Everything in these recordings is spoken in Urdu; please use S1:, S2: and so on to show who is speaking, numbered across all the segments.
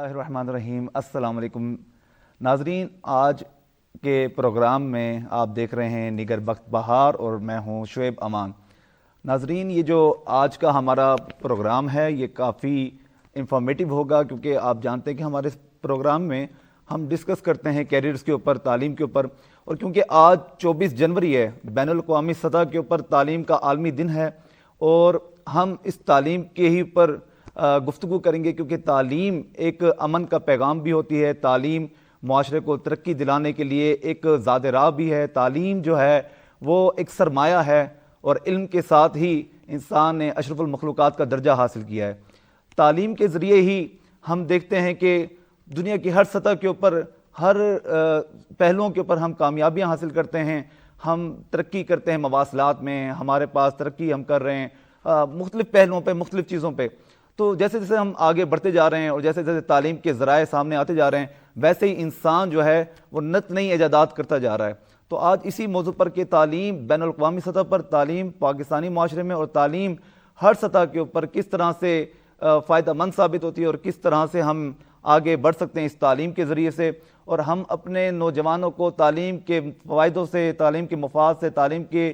S1: اللہ الرحمن الرحیم۔ السلام علیکم ناظرین، آج کے پروگرام میں آپ دیکھ رہے ہیں نگر بخت بہار اور میں ہوں شعیب امان۔ ناظرین، یہ جو آج کا ہمارا پروگرام ہے یہ کافی انفارمیٹیو ہوگا، کیونکہ آپ جانتے ہیں کہ ہمارے اس پروگرام میں ہم ڈسکس کرتے ہیں کیریئرز کے اوپر، تعلیم کے اوپر، اور کیونکہ آج 24 جنوری ہے، بین الاقوامی سطح کے اوپر تعلیم کا عالمی دن ہے، اور ہم اس تعلیم کے ہی پر گفتگو کریں گے، کیونکہ تعلیم ایک امن کا پیغام بھی ہوتی ہے، تعلیم معاشرے کو ترقی دلانے کے لیے ایک زاد راہ بھی ہے، تعلیم جو ہے وہ ایک سرمایہ ہے، اور علم کے ساتھ ہی انسان نے اشرف المخلوقات کا درجہ حاصل کیا ہے۔ تعلیم کے ذریعے ہی ہم دیکھتے ہیں کہ دنیا کی ہر سطح کے اوپر، ہر پہلوؤں کے اوپر ہم کامیابیاں حاصل کرتے ہیں، ہم ترقی کرتے ہیں، مواصلات میں ہمارے پاس ترقی ہم کر رہے ہیں، مختلف پہلوؤں پہ، مختلف چیزوں پہ۔ تو جیسے جیسے ہم آگے بڑھتے جا رہے ہیں اور جیسے جیسے تعلیم کے ذرائع سامنے آتے جا رہے ہیں، ویسے ہی انسان جو ہے وہ نت نئی ایجادات کرتا جا رہا ہے۔ تو آج اسی موضوع پر کہ تعلیم بین الاقوامی سطح پر، تعلیم پاکستانی معاشرے میں، اور تعلیم ہر سطح کے اوپر کس طرح سے فائدہ مند ثابت ہوتی ہے، اور کس طرح سے ہم آگے بڑھ سکتے ہیں اس تعلیم کے ذریعے سے، اور ہم اپنے نوجوانوں کو تعلیم کے فوائدوں سے، تعلیم کے مفاد سے، تعلیم کے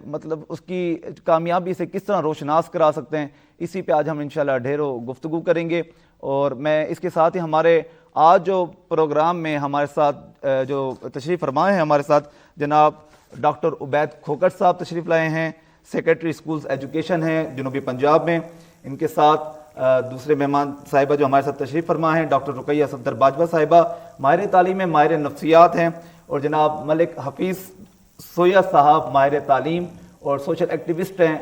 S1: مطلب اس کی کامیابی سے کس طرح روشناس کرا سکتے ہیں، اسی پہ آج ہم انشاءاللہ ڈھیروں گفتگو کریں گے۔ اور میں اس کے ساتھ ہی ہمارے آج جو پروگرام میں ہمارے ساتھ جو تشریف فرمائے ہیں، ہمارے ساتھ جناب ڈاکٹر عبید کھوکر صاحب تشریف لائے ہیں، سیکریٹری اسکولز ایجوکیشن ہیں جنوبی پنجاب میں۔ ان کے ساتھ دوسرے مہمان صاحبہ جو ہمارے ساتھ تشریف فرما ہیں، ڈاکٹر رقیہ صفدر باجوہ صاحبہ، ماہر تعلیم میں، ماہر نفسیات ہیں، اور جناب ملک حفیظ سویا صاحب ماہر تعلیم اور سوشل ایکٹیوسٹ ہیں،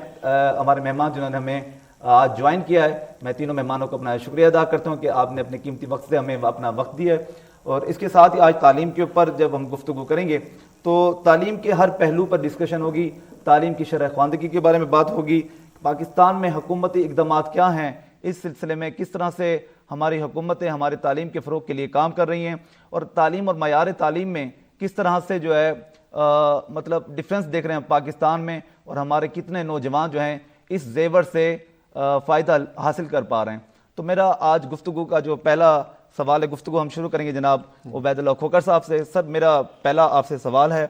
S1: ہمارے مہمان جنہوں نے ہمیں آج جوائن کیا ہے۔ میں تینوں مہمانوں کو اپنا شکریہ ادا کرتا ہوں کہ آپ نے اپنے قیمتی وقت سے ہمیں اپنا وقت دیا ہے۔ اور اس کے ساتھ ہی آج تعلیم کے اوپر جب ہم گفتگو کریں گے تو تعلیم کے ہر پہلو پر ڈسکشن ہوگی، تعلیم کی شرح خواندگی کے بارے میں بات ہوگی، پاکستان میں حکومتی اقدامات کیا ہیں، اس سلسلے میں کس طرح سے ہماری حکومتیں ہمارے تعلیم کے فروغ کے لیے کام کر رہی ہیں، اور تعلیم اور معیار تعلیم میں کس طرح سے جو ہے مطلب ڈفرینس دیکھ رہے ہیں پاکستان میں، اور ہمارے کتنے نوجوان جو ہیں اس زیور سے فائدہ حاصل کر پا رہے ہیں۔ تو میرا آج گفتگو کا جو پہلا سوال ہے، گفتگو ہم شروع کریں گے جناب عبید اللہ کھوکر صاحب سے۔ سر، میرا پہلا آپ سے سوال ہے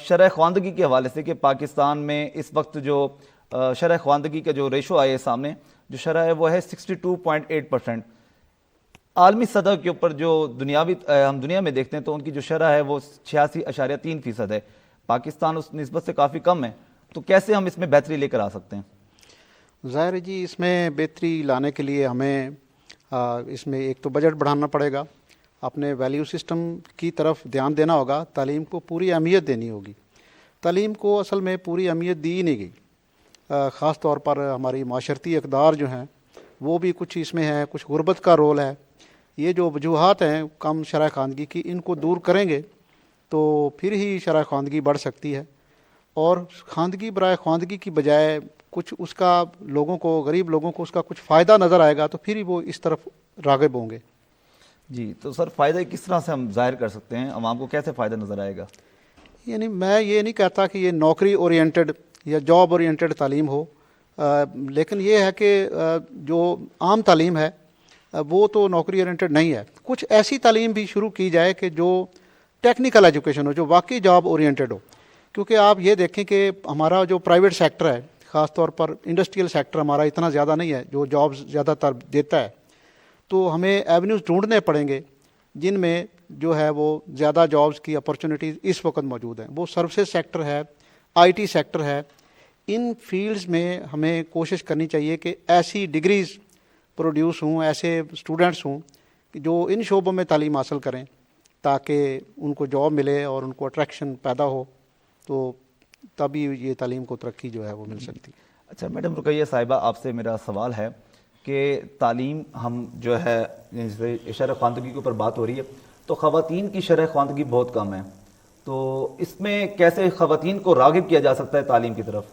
S1: شرح خواندگی کے حوالے سے، کہ پاکستان میں اس وقت جو شرح خواندگی کا جو ریشو آئے سامنے، جو شرح ہے وہ ہے 62.8%۔ عالمی سطح کے اوپر جو ہم دنیا میں دیکھتے ہیں تو ان کی جو شرح ہے وہ 86.3% ہے، پاکستان اس نسبت سے کافی کم ہے۔ تو کیسے ہم اس میں بہتری لے کر آ سکتے ہیں؟
S2: ظاہر ہے جی، اس میں بہتری لانے کے لیے ہمیں اس میں ایک تو بجٹ بڑھانا پڑے گا، اپنے ویلیو سسٹم کی طرف دھیان دینا ہوگا، تعلیم کو پوری اہمیت دینی ہوگی۔ تعلیم کو اصل میں پوری اہمیت دی ہی نہیں گئی، خاص طور پر ہماری معاشرتی اقدار جو ہیں وہ بھی کچھ اس میں ہے، کچھ غربت کا رول ہے۔ یہ جو وجوہات ہیں کم شرح خواندگی کی، ان کو دور کریں گے تو پھر ہی شرح خواندگی بڑھ سکتی ہے، اور خواندگی برائے خواندگی کی بجائے کچھ اس کا لوگوں کو، غریب لوگوں کو اس کا کچھ فائدہ نظر آئے گا تو پھر ہی وہ اس طرف راغب ہوں گے۔
S1: جی، تو سر فائدہ کس طرح سے ہم ظاہر کر سکتے ہیں، عوام کو کیسے فائدہ نظر آئے گا؟
S2: یعنی میں یہ نہیں کہتا کہ یہ نوکری اورینٹڈ یا جاب اورینٹڈ تعلیم ہو، لیکن یہ ہے کہ جو عام تعلیم ہے وہ تو نوکری اورینٹڈ نہیں ہے۔ کچھ ایسی تعلیم بھی شروع کی جائے کہ جو ٹیکنیکل ایجوکیشن ہو، جو واقعی جاب اورینٹڈ ہو، کیونکہ آپ یہ دیکھیں کہ ہمارا جو پرائیویٹ سیکٹر ہے، خاص طور پر انڈسٹریل سیکٹر ہمارا اتنا زیادہ نہیں ہے جو جابز زیادہ تر دیتا ہے، تو ہمیں ایونیوز ڈھونڈنے پڑیں گے جن میں جو ہے وہ زیادہ جابز کی اپرچونیٹیز اس وقت موجود ہیں۔ وہ سروسز سیکٹر ہے، آئی ٹی سیکٹر ہے، ان فیلڈز میں ہمیں کوشش کرنی چاہیے کہ ایسی ڈگریز پروڈیوس ہوں، ایسے اسٹوڈنٹس ہوں جو ان شعبوں میں تعلیم حاصل کریں تاکہ ان کو جاب ملے اور ان کو اٹریکشن پیدا ہو، تو تبھی یہ تعلیم کو ترقی جو ہے وہ مل سکتی۔
S1: اچھا میڈم رقیہ صاحبہ، آپ سے میرا سوال ہے کہ تعلیم ہم جو ہے شرح خواندگی کے اوپر بات ہو رہی ہے، تو خواتین کی شرح خواندگی بہت کم ہے، تو اس میں کیسے خواتین کو راغب کیا جا سکتا ہے تعلیم کی طرف؟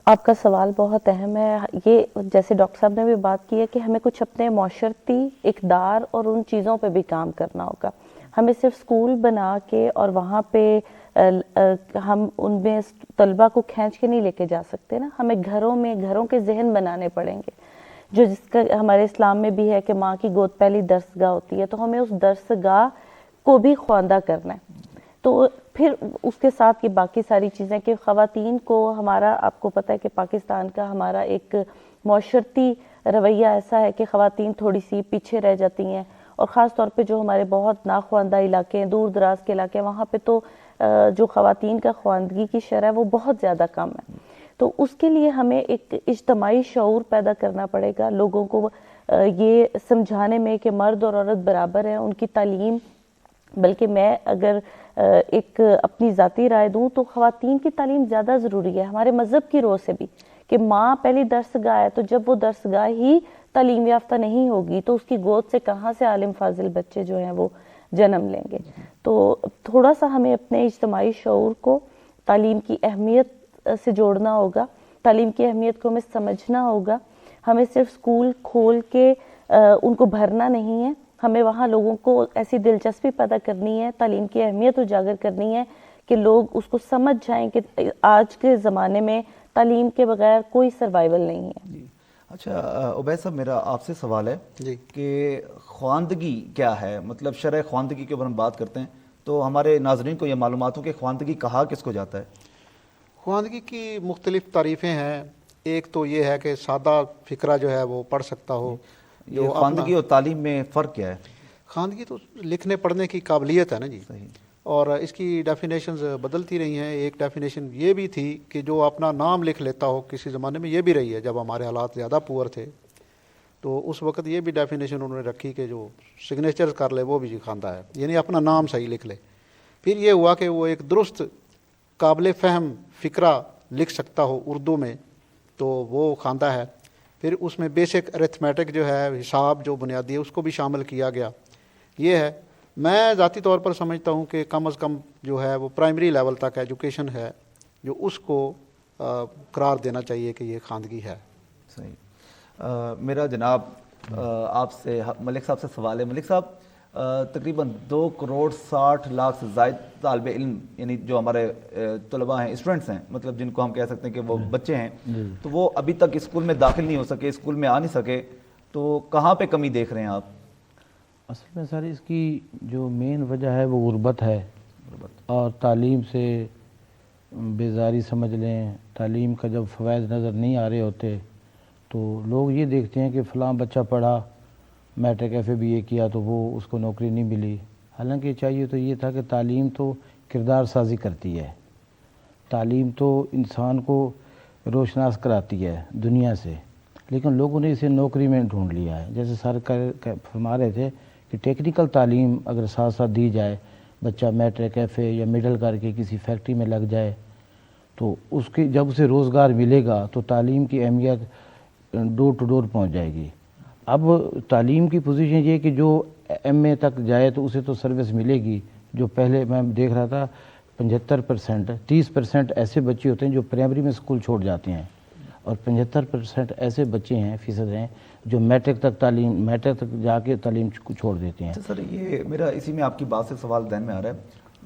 S3: آپ کا سوال بہت اہم ہے۔ یہ جیسے ڈاکٹر صاحب نے بھی بات کی ہے کہ ہمیں کچھ اپنے معاشرتی اقدار اور ان چیزوں پہ بھی کام کرنا ہوگا۔ ہمیں صرف اسکول بنا کے اور وہاں پہ ہم ان میں طلبہ کو کھینچ کے نہیں لے کے جا سکتے نا، ہمیں گھروں کے ذہن بنانے پڑیں گے۔ جو جس کا ہمارے اسلام میں بھی ہے کہ ماں کی گود پہلی درسگاہ ہوتی ہے، تو ہمیں اس درسگاہ کو بھی خواندہ کرنا ہے. تو پھر اس کے ساتھ یہ باقی ساری چیزیں کہ خواتین کو ہمارا، آپ کو پتہ ہے کہ پاکستان کا ہمارا ایک معاشرتی رویہ ایسا ہے کہ خواتین تھوڑی سی پیچھے رہ جاتی ہیں، اور خاص طور پہ جو ہمارے بہت ناخواندہ علاقے ہیں، دور دراز کے علاقے ہیں، وہاں پہ تو جو خواتین کا خواندگی کی شرح ہے وہ بہت زیادہ کم ہے. تو اس کے لیے ہمیں ایک اجتماعی شعور پیدا کرنا پڑے گا، لوگوں کو یہ سمجھانے میں کہ مرد اور عورت برابر ہیں، ان کی تعلیم. بلکہ میں اگر ایک اپنی ذاتی رائے دوں تو خواتین کی تعلیم زیادہ ضروری ہے ہمارے مذہب کی رو سے بھی، کہ ماں پہلی درسگاہ ہے، تو جب وہ درسگاہ ہی تعلیم یافتہ نہیں ہوگی تو اس کی گود سے کہاں سے عالم فاضل بچے جو ہیں وہ جنم لیں گے. تو تھوڑا سا ہمیں اپنے اجتماعی شعور کو تعلیم کی اہمیت سے جوڑنا ہوگا، تعلیم کی اہمیت کو ہمیں سمجھنا ہوگا. ہمیں صرف اسکول کھول کے ان کو بھرنا نہیں ہے، ہمیں وہاں لوگوں کو ایسی دلچسپی پیدا کرنی ہے، تعلیم کی اہمیت اجاگر کرنی ہے کہ لوگ اس کو سمجھ جائیں کہ آج کے زمانے میں تعلیم کے بغیر کوئی سروائیول نہیں ہے.
S1: جی اچھا عبید صاحب، میرا آپ سے سوال ہے
S2: جی
S1: کہ خواندگی کیا ہے؟ مطلب شرح خواندگی کے اوپر ہم بات کرتے ہیں تو ہمارے ناظرین کو یہ معلومات ہو کہ خواندگی کہا کس کو جاتا ہے؟
S2: خواندگی کی مختلف تعریفیں ہیں. ایک تو یہ ہے کہ سادہ فکرہ جو ہے وہ پڑھ سکتا ہو.
S1: یہ خواندگی اور تعلیم میں فرق کیا ہے؟
S2: خواندگی تو لکھنے پڑھنے کی قابلیت ہے نا جی،
S1: صحیح.
S2: اور اس کی ڈیفینیشنز بدلتی رہی ہیں. ایک ڈیفینیشن یہ بھی تھی کہ جو اپنا نام لکھ لیتا ہو، کسی زمانے میں یہ بھی رہی ہے جب ہمارے حالات زیادہ پور تھے تو اس وقت یہ بھی ڈیفینیشن انہوں نے رکھی کہ جو سگنیچر کر لے وہ بھی خواندہ ہے، یعنی اپنا نام صحیح لکھ لے. پھر یہ ہوا کہ وہ ایک درست قابل فہم فکرہ لکھ سکتا ہو اردو میں تو وہ خواندہ ہے. پھر اس میں بیسک ارتھمیٹک جو ہے، حساب جو بنیادی ہے، اس کو بھی شامل کیا گیا. یہ ہے، میں ذاتی طور پر سمجھتا ہوں کہ کم از کم جو ہے وہ پرائمری لیول تک ایجوکیشن ہے جو اس کو قرار دینا چاہیے کہ یہ خواندگی ہے.
S1: صحیح. میرا جناب آپ سے ملک صاحب سے سوال ہے. ملک صاحب، تقریباً 2,60,00,000 سے زائد طالب علم، یعنی جو ہمارے طلباء ہیں، اسٹوڈنٹس ہیں، مطلب جن کو ہم کہہ سکتے ہیں کہ وہ بچے ہیں، تو وہ ابھی تک اسکول میں داخل نہیں ہو سکے، اسکول میں آ نہیں سکے. تو کہاں پہ کمی دیکھ رہے ہیں آپ؟
S4: اصل میں سر اس کی جو مین وجہ ہے وہ غربت ہے، اور تعلیم سے بیزاری سمجھ لیں. تعلیم کا جب فوائد نظر نہیں آ رہے ہوتے تو لوگ یہ دیکھتے ہیں کہ فلاں بچہ پڑھا، میٹرک ایف اے بی اے کیا تو وہ اس کو نوکری نہیں ملی. حالانکہ چاہیے تو یہ تھا کہ تعلیم تو کردار سازی کرتی ہے، تعلیم تو انسان کو روشناس کراتی ہے دنیا سے، لیکن لوگوں نے اسے نوکری میں ڈھونڈ لیا ہے. جیسے سر فرما رہے تھے کہ ٹیکنیکل تعلیم اگر ساتھ ساتھ دی جائے، بچہ میٹرک ایف اے یا مڈل کر کے کسی فیکٹری میں لگ جائے تو اس کی جب اسے روزگار ملے گا تو تعلیم کی اہمیت ڈور ٹو ڈور پہنچ جائے گی. اب تعلیم کی پوزیشن یہ کہ جو ایم اے تک جائے تو اسے تو سروس ملے گی. جو پہلے میں دیکھ رہا تھا 75%، 30% ایسے بچے ہوتے ہیں جو پرائمری میں اسکول چھوڑ جاتے ہیں، اور 75% ایسے بچے ہیں، فیصد ہیں، جو میٹرک تک جا کے تعلیم چھوڑ دیتے ہیں.
S1: سر یہ میرا اسی میں آپ کی بات سے سوال ذہن میں آ رہا ہے.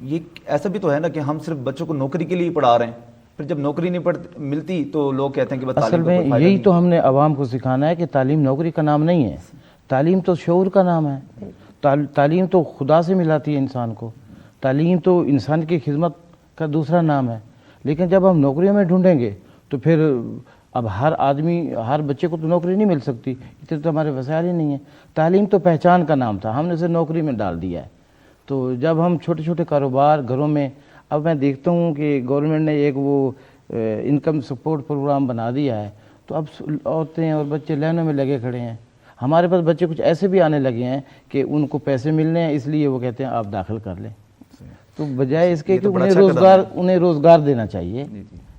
S1: یہ ایسا بھی تو ہے نا کہ ہم صرف بچوں کو نوکری کے لیے پڑھا رہے ہیں، پھر جب نوکری نہیں ملتی تو لوگ کہتے ہیں کہ بس
S4: اصل میں یہی تو ہم نے عوام کو سکھانا ہے کہ تعلیم نوکری کا نام نہیں ہے، تعلیم تو شعور کا نام ہے. تعلیم تو خدا سے ملاتی ہے انسان کو، تعلیم تو انسان کی خدمت کا دوسرا نام ہے. لیکن جب ہم نوکریوں میں ڈھونڈیں گے تو پھر اب ہر بچے کو تو نوکری نہیں مل سکتی، اتنے تو ہمارے وسائل ہی نہیں ہیں. تعلیم تو پہچان کا نام تھا، ہم نے اسے نوکری میں ڈال دیا ہے. تو جب ہم چھوٹے چھوٹے کاروبار گھروں میں، اب میں دیکھتا ہوں کہ گورنمنٹ نے ایک وہ انکم سپورٹ پروگرام بنا دیا ہے، تو اب عورتیں اور بچے لائنوں میں لگے کھڑے ہیں. ہمارے پاس بچے کچھ ایسے بھی آنے لگے ہیں کہ ان کو پیسے ملنے ہیں، اس لیے وہ کہتے ہیں آپ داخل کر لیں. تو بجائے اس کے کہ انہیں روزگار دینا چاہیے.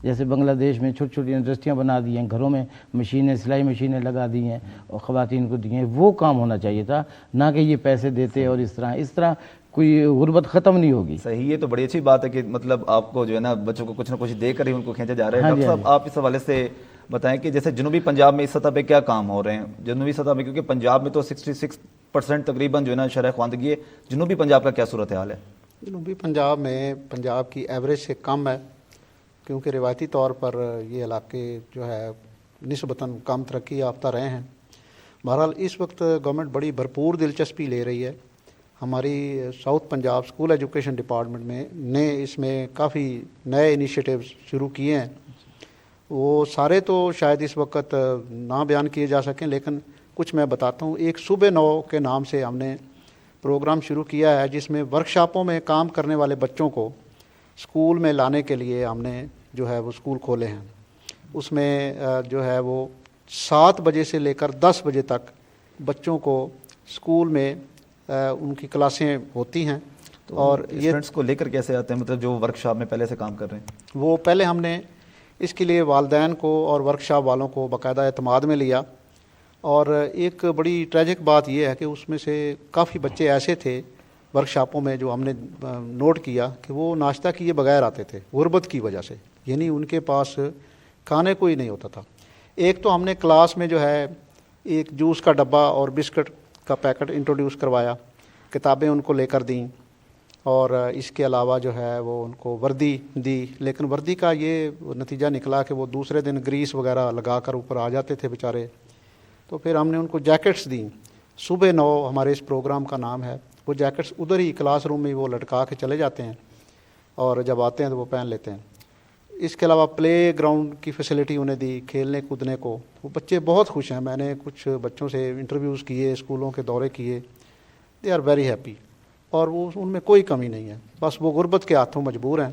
S4: جیسے بنگلہ دیش میں چھوٹی چھوٹی انڈسٹریاں بنا دی ہیں، گھروں میں مشینیں، سلائی مشینیں لگا دی ہیں اور خواتین کو دی ہیں. وہ کام ہونا چاہیے تھا، نہ کہ یہ پیسے دیتے اور اس طرح کوئی غربت ختم نہیں ہوگی.
S1: صحیح. یہ تو بڑی اچھی بات ہے کہ مطلب آپ کو جو ہے نا بچوں کو کچھ نہ کچھ دے کر ہی ان کو کھینچا جا رہا ہے. ڈاکٹر صاحب آپ اس حوالے سے بتائیں کہ جیسے جنوبی پنجاب میں اس سطح پہ کیا کام ہو رہے ہیں؟ جنوبی سطح میں، کیونکہ پنجاب میں تو 66% تقریباً جو ہے نا شرح خواندگی ہے. جنوبی پنجاب کا کیا صورتحال ہے؟
S2: جنوبی پنجاب میں پنجاب کی ایوریج سے کم ہے، کیونکہ روایتی طور پر یہ علاقے جو ہے نسبتاً کم ترقی یافتہ رہے ہیں. بہرحال اس وقت گورنمنٹ بڑی بھرپور دلچسپی لے رہی ہے. ہماری south Punjab school education department میں نے اس میں کافی نئے انیشیٹیوز شروع کیے ہیں. وہ سارے تو شاید اس وقت نہ بیان کیے جا سکیں، لیکن کچھ میں بتاتا ہوں. ایک صبح 9 کے نام سے ہم نے پروگرام شروع کیا ہے، جس میں ورکشاپوں میں کام کرنے والے بچوں کو اسکول میں لانے کے لیے ہم نے جو ہے وہ اسکول کھولے ہیں. اس میں جو ہے وہ 7 بجے سے لے کر 10 بجے تک بچوں کو اسکول میں ان کی کلاسیں ہوتی ہیں. اور یہ
S1: اسٹوڈنٹس کو لے کر کیسے آتے ہیں، مطلب جو ورکشاپ میں پہلے سے کام کر رہے ہیں؟
S2: وہ پہلے ہم نے اس کے لیے والدین کو اور ورکشاپ والوں کو باقاعدہ اعتماد میں لیا. اور ایک بڑی ٹریجک بات یہ ہے کہ اس میں سے کافی بچے ایسے تھے ورکشاپوں میں جو ہم نے نوٹ کیا کہ وہ ناشتہ کیے بغیر آتے تھے غربت کی وجہ سے، یعنی ان کے پاس کھانے کو ہی نہیں ہوتا تھا. ایک تو ہم نے کلاس میں جو ہے ایک جوس کا ڈبہ اور بسکٹ کا پیکٹ انٹروڈیوس کروایا، کتابیں ان کو لے کر دیں، اور اس کے علاوہ جو ہے وہ ان کو وردی دی. لیکن وردی کا یہ نتیجہ نکلا کہ وہ دوسرے دن گریس وغیرہ لگا کر اوپر آ جاتے تھے بیچارے. تو پھر ہم نے ان کو جیکٹس دیں. صبح 9 ہمارے اس پروگرام کا نام ہے. وہ جیکٹس ادھر ہی کلاس روم میں وہ لٹکا کے چلے جاتے ہیں، اور جب آتے ہیں تو وہ پہن لیتے ہیں. اس کے علاوہ پلے گراؤنڈ کی فیسلٹی انہیں دی، کھیلنے کودنے کو. وہ بچے بہت خوش ہیں. میں نے کچھ بچوں سے انٹرویوز کیے، اسکولوں کے دورے کیے. دے آر ویری ہیپی، اور وہ ان میں کوئی کمی نہیں ہے، بس وہ غربت کے ہاتھوں مجبور ہیں.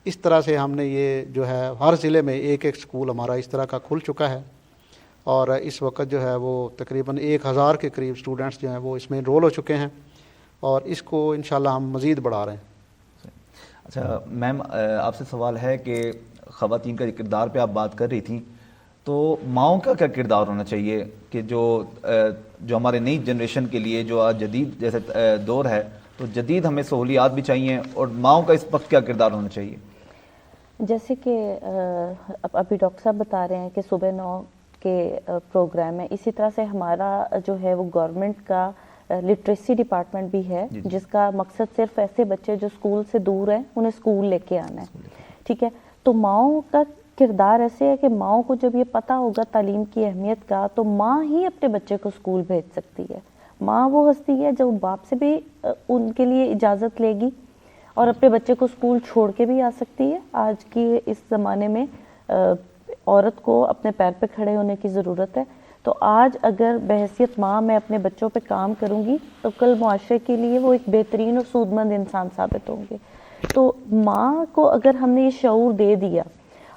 S2: اس طرح سے ہم نے یہ جو ہے ہر ضلع میں ایک اسکول ہمارا اس طرح کا کھل چکا ہے. اور اس وقت جو ہے وہ تقریباً 1000 کے قریب اسٹوڈنٹس جو ہیں وہ اس میں انرول ہو چکے ہیں، اور اس کو انشاءاللہ ہم مزید بڑھا رہے ہیں.
S1: اچھا میم، آپ سے سوال ہے کہ خواتین کا کردار پہ آپ بات کر رہی تھیں، تو ماؤں کا کیا کردار ہونا چاہیے کہ جو ہمارے نئی جنریشن کے لیے جو آج جدید جیسے دور ہے، تو جدید ہمیں سہولیات بھی چاہیے، اور ماؤں کا اس وقت کیا کردار ہونا چاہیے؟
S3: جیسے کہ ابھی ڈاکٹر صاحب بتا رہے ہیں کہ صبح 9 کے پروگرام ہے، اسی طرح سے ہمارا جو ہے وہ گورنمنٹ کا لٹریسی ڈپارٹمنٹ بھی ہے، جس کا مقصد صرف ایسے بچے جو اسکول سے دور ہیں انہیں اسکول لے کے آنا ہے. ٹھیک ہے، تو ماؤں کا کردار ایسے ہے کہ ماؤں کو جب یہ پتہ ہوگا تعلیم کی اہمیت کا، تو ماں ہی اپنے بچے کو اسکول بھیج سکتی ہے. ماں وہ ہستی ہے جو باپ سے بھی ان کے لیے اجازت لے گی اور اپنے بچے کو اسکول چھوڑ کے بھی آ سکتی ہے. آج کی اس زمانے میں عورت کو اپنے پیر پہ کھڑے ہونے کی ضرورت ہے. تو آج اگر بحیثیت ماں میں اپنے بچوں پہ کام کروں گی تو کل معاشرے کے لیے وہ ایک بہترین اور سود مند انسان ثابت ہوں گے. تو ماں کو اگر ہم نے یہ شعور دے دیا،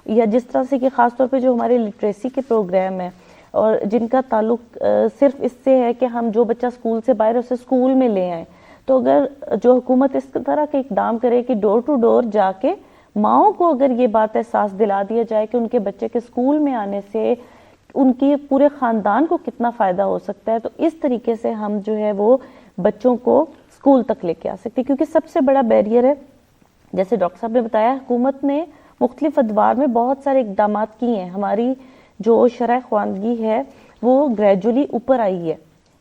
S3: یا جس طرح سے کہ خاص طور پہ جو ہمارے لٹریسی کے پروگرام ہیں اور جن کا تعلق صرف اس سے ہے کہ ہم جو بچہ اسکول سے باہر اسے اسکول میں لے آئیں، تو اگر جو حکومت اس طرح کے اقدام کرے کہ ڈور ٹو ڈور جا کے ماؤں کو اگر یہ بات احساس دلا دیا جائے کہ ان کے بچے کے اسکول میں آنے سے ان کی پورے خاندان کو کتنا فائدہ ہو سکتا ہے، تو اس طریقے سے ہم جو ہے وہ بچوں کو اسکول تک لے کے آ سکتے. کیونکہ سب سے بڑا بیریئر ہے، جیسے ڈاکٹر صاحب نے بتایا، حکومت نے مختلف ادوار میں بہت سارے اقدامات کیے ہیں. ہماری جو شرح خواندگی ہے وہ گریجولی اوپر آئی ہے،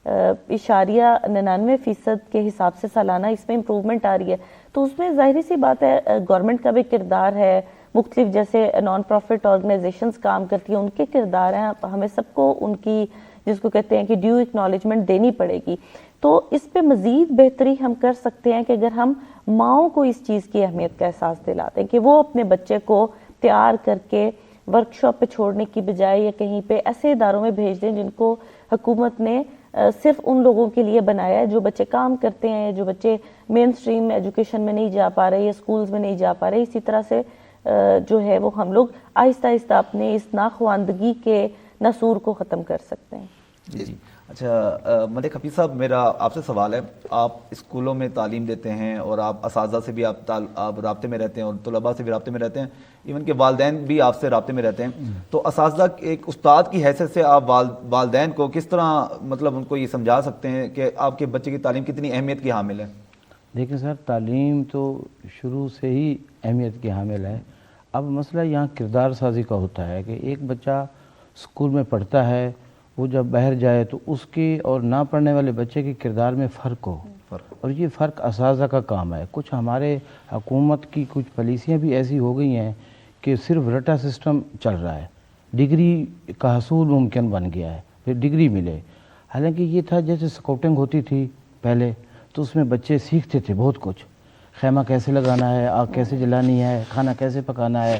S3: 99.99% کے حساب سے سالانہ اس میں امپروومنٹ آ رہی ہے. تو اس میں ظاہری سی بات ہے گورنمنٹ کا بھی کردار ہے، مختلف جیسے نان پروفٹ آرگنائزیشنز کام کرتی ہیں ان کے کردار ہیں. ہمیں سب کو ان کی جس کو کہتے ہیں کہ ڈیو اکنالجمنٹ دینی پڑے گی. تو اس پہ مزید بہتری ہم کر سکتے ہیں کہ اگر ہم ماؤں کو اس چیز کی اہمیت کا احساس دلاتے ہیں کہ وہ اپنے بچے کو تیار کر کے ورکشاپ پہ چھوڑنے کی بجائے یا کہیں پہ ایسے اداروں میں بھیج دیں جن کو حکومت نے صرف ان لوگوں کے لیے بنایا ہے جو بچے کام کرتے ہیں، جو بچے مین سٹریم ایجوکیشن میں نہیں جا پا رہے یا سکولز میں نہیں جا پا رہے. اسی طرح سے جو ہے وہ ہم لوگ آہستہ آہستہ اپنے اس ناخواندگی کے ناسور کو ختم کر سکتے ہیں.
S1: جی اچھا ملک حفیظ صاحب، میرا آپ سے سوال ہے، آپ اسکولوں میں تعلیم دیتے ہیں اور آپ اساتذہ سے بھی آپ رابطے میں رہتے ہیں اور طلباء سے بھی رابطے میں رہتے ہیں، ایون کہ والدین بھی آپ سے رابطے میں رہتے ہیں. تو اساتذہ ایک استاد کی حیثیت سے آپ والدین کو کس طرح مطلب ان کو یہ سمجھا سکتے ہیں کہ آپ کے بچے کی تعلیم کتنی اہمیت کی حامل ہے؟
S4: دیکھیں سر، تعلیم تو شروع سے ہی اہمیت کی حامل ہے. اب مسئلہ یہاں کردار سازی کا ہوتا ہے کہ ایک بچہ اسکول میں پڑھتا ہے، وہ جب باہر جائے تو اس کے اور نہ پڑھنے والے بچے کے کردار میں فرق ہو، اور یہ فرق اساتذہ کا کام ہے. کچھ ہمارے حکومت کی کچھ پالیسیاں بھی ایسی ہو گئی ہیں کہ صرف رٹا سسٹم چل رہا ہے، ڈگری کا حصول ممکن بن گیا ہے، پھر ڈگری ملے. حالانکہ یہ تھا جیسے اسکاؤٹنگ ہوتی تھی پہلے تو اس میں بچے سیکھتے تھے بہت کچھ، خیمہ کیسے لگانا ہے، آگ کیسے جلانی ہے، کھانا کیسے پکانا ہے،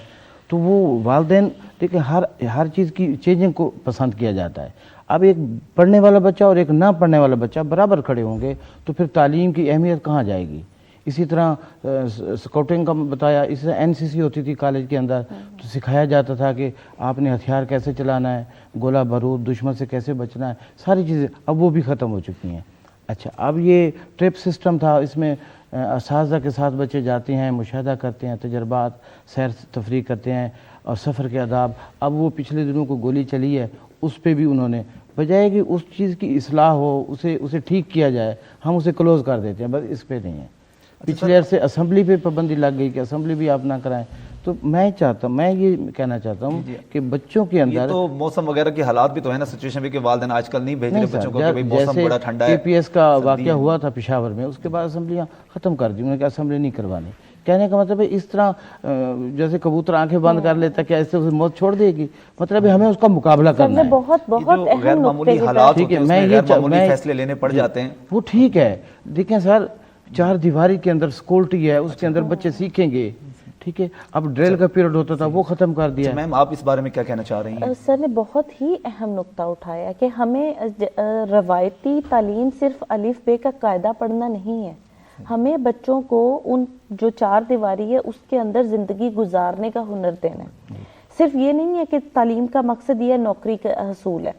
S4: تو وہ والدین دیکھیں ہر چیز کی چینجنگ کو پسند کیا جاتا ہے. اب ایک پڑھنے والا بچہ اور ایک نہ پڑھنے والا بچہ برابر کھڑے ہوں گے تو پھر تعلیم کی اہمیت کہاں جائے گی. اسی طرح اسکاؤٹنگ کا بتایا، اسی طرح NCC ہوتی تھی کالج کے اندر، تو سکھایا جاتا تھا کہ آپ نے ہتھیار کیسے چلانا ہے، گولہ بارود دشمن سے کیسے بچنا ہے، ساری چیزیں اب وہ بھی ختم ہو چکی ہیں. اچھا اب یہ ٹرپ سسٹم تھا، اس میں اساتذہ کے ساتھ بچے جاتے ہیں، مشاہدہ کرتے ہیں، تجربات سیر تفریح کرتے ہیں اور سفر کے آداب. اب وہ پچھلے دنوں کو گولی چلی ہے اس پہ بھی انہوں نے بجائے کہ اس چیز کی اصلاح ہو، اسے ٹھیک کیا جائے، ہم اسے کلوز کر دیتے ہیں، بس اس پہ نہیں ہے. پچھلے عرصے اسمبلی پہ پابندی لگ گئی کہ اسمبلی بھی آپ نہ کرائیں. تو میں یہ کہنا چاہتا ہوں کہ بچوں کے
S1: یہ
S4: اندر
S1: تو موسم وغیرہ کے حالات بھی تو ہے نا، سچویشن بھی کہ والدین آج کل نہیں بھیج رہے بچوں کو کہ بھئی موسم بڑا ٹھنڈا ہے.
S4: KPS کا واقعہ ہوا تھا پشاور میں، اس کے بعد اسمبلیاں ختم کر دی، انہوں نے کہا اسمبلی نہیں کروانی. کہنے کا مطلب ہے اس طرح جیسے کبوتر آنکھیں بند کر لیتا کیا اس سے موت چھوڑ دے گی، مطلب ہے ہمیں اس کا مقابلہ کرنا ہے.
S3: بہت بہت
S1: جو غیر
S3: اہم
S1: معمولی
S3: نقطے
S1: حالات
S4: ٹھیک
S1: ہوتے
S4: ہے،
S1: ہیں اس
S4: میں
S1: میں
S4: یہ
S1: غیر معمولی فیصلے لینے پڑ جاتے ہیں.
S4: وہ ٹھیک ہے. دیکھیں سر، 4 دیواری کے اندر سکولٹی ہے، اس کے اندر بچے سیکھیں گے. ٹھیک ہے، اب ڈریل کا پیریڈ ہوتا تھا وہ ختم کر دیا.
S1: میم آپ اس بارے میں کیا کہنا چاہ رہی ہیں؟
S3: سر نے بہت ہی اہم نقطہ اٹھایا کہ ہمیں روایتی تعلیم صرف الف بے کا قاعدہ پڑھنا نہیں ہے، ہمیں بچوں کو ان جو 4 دیواری ہے اس کے اندر زندگی گزارنے کا ہنر دینا ہے. صرف یہ نہیں ہے کہ تعلیم کا مقصد یہ نوکری کا حصول ہے.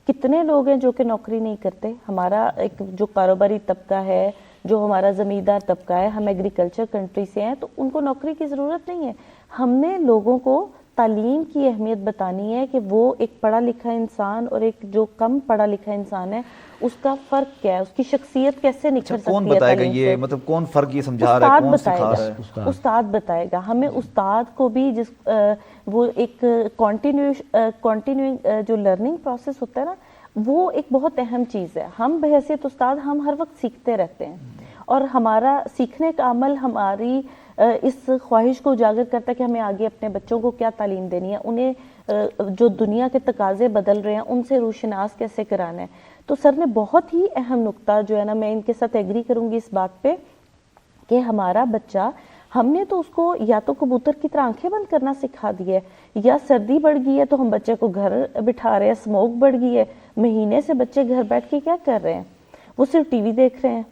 S3: کتنے لوگ ہیں جو کہ نوکری نہیں کرتے. ہمارا ایک جو کاروباری طبقہ ہے، جو ہمارا زمیندار طبقہ ہے، ہم ایگریکلچر کنٹری سے ہیں تو ان کو نوکری کی ضرورت نہیں ہے. ہم نے لوگوں کو تعلیم کی اہمیت بتانی ہے کہ وہ ایک پڑھا لکھا انسان اور ایک جو کم پڑھا لکھا انسان ہے اس کا فرق کیا ہے، اس کی شخصیت کیسے نکھر سکتی ہے.
S1: کون بتائے گا یہ، مطلب کون فرق یہ سمجھا رہا ہے، کون سکھا رہا ہے؟
S3: استاد بتائے گا. ہمیں استاد کو بھی وہ ایک کنٹینیوئنگ جو لرننگ پروسیس ہوتا ہے نا، وہ ایک بہت اہم چیز ہے. ہم بحیثیت استاد ہم ہر وقت سیکھتے رہتے ہیں اور ہمارا سیکھنے کا عمل ہماری اس خواہش کو اجاگر کرتا ہے کہ ہمیں آگے اپنے بچوں کو کیا تعلیم دینی ہے، انہیں جو دنیا کے تقاضے بدل رہے ہیں ان سے روشناس کیسے کرانا ہے. تو سر نے بہت ہی اہم نقطہ جو ہے نا، میں ان کے ساتھ ایگری کروں گی اس بات پہ کہ ہمارا بچہ، ہم نے تو اس کو یا تو کبوتر کی طرح آنکھیں بند کرنا سکھا دی ہے، یا سردی بڑھ گئی ہے تو ہم بچے کو گھر بٹھا رہے ہیں، اسموک بڑھ گئی ہے، مہینے سے بچے گھر بیٹھ کے کیا کر رہے ہیں؟ وہ صرف ٹی وی دیکھ رہے ہیں.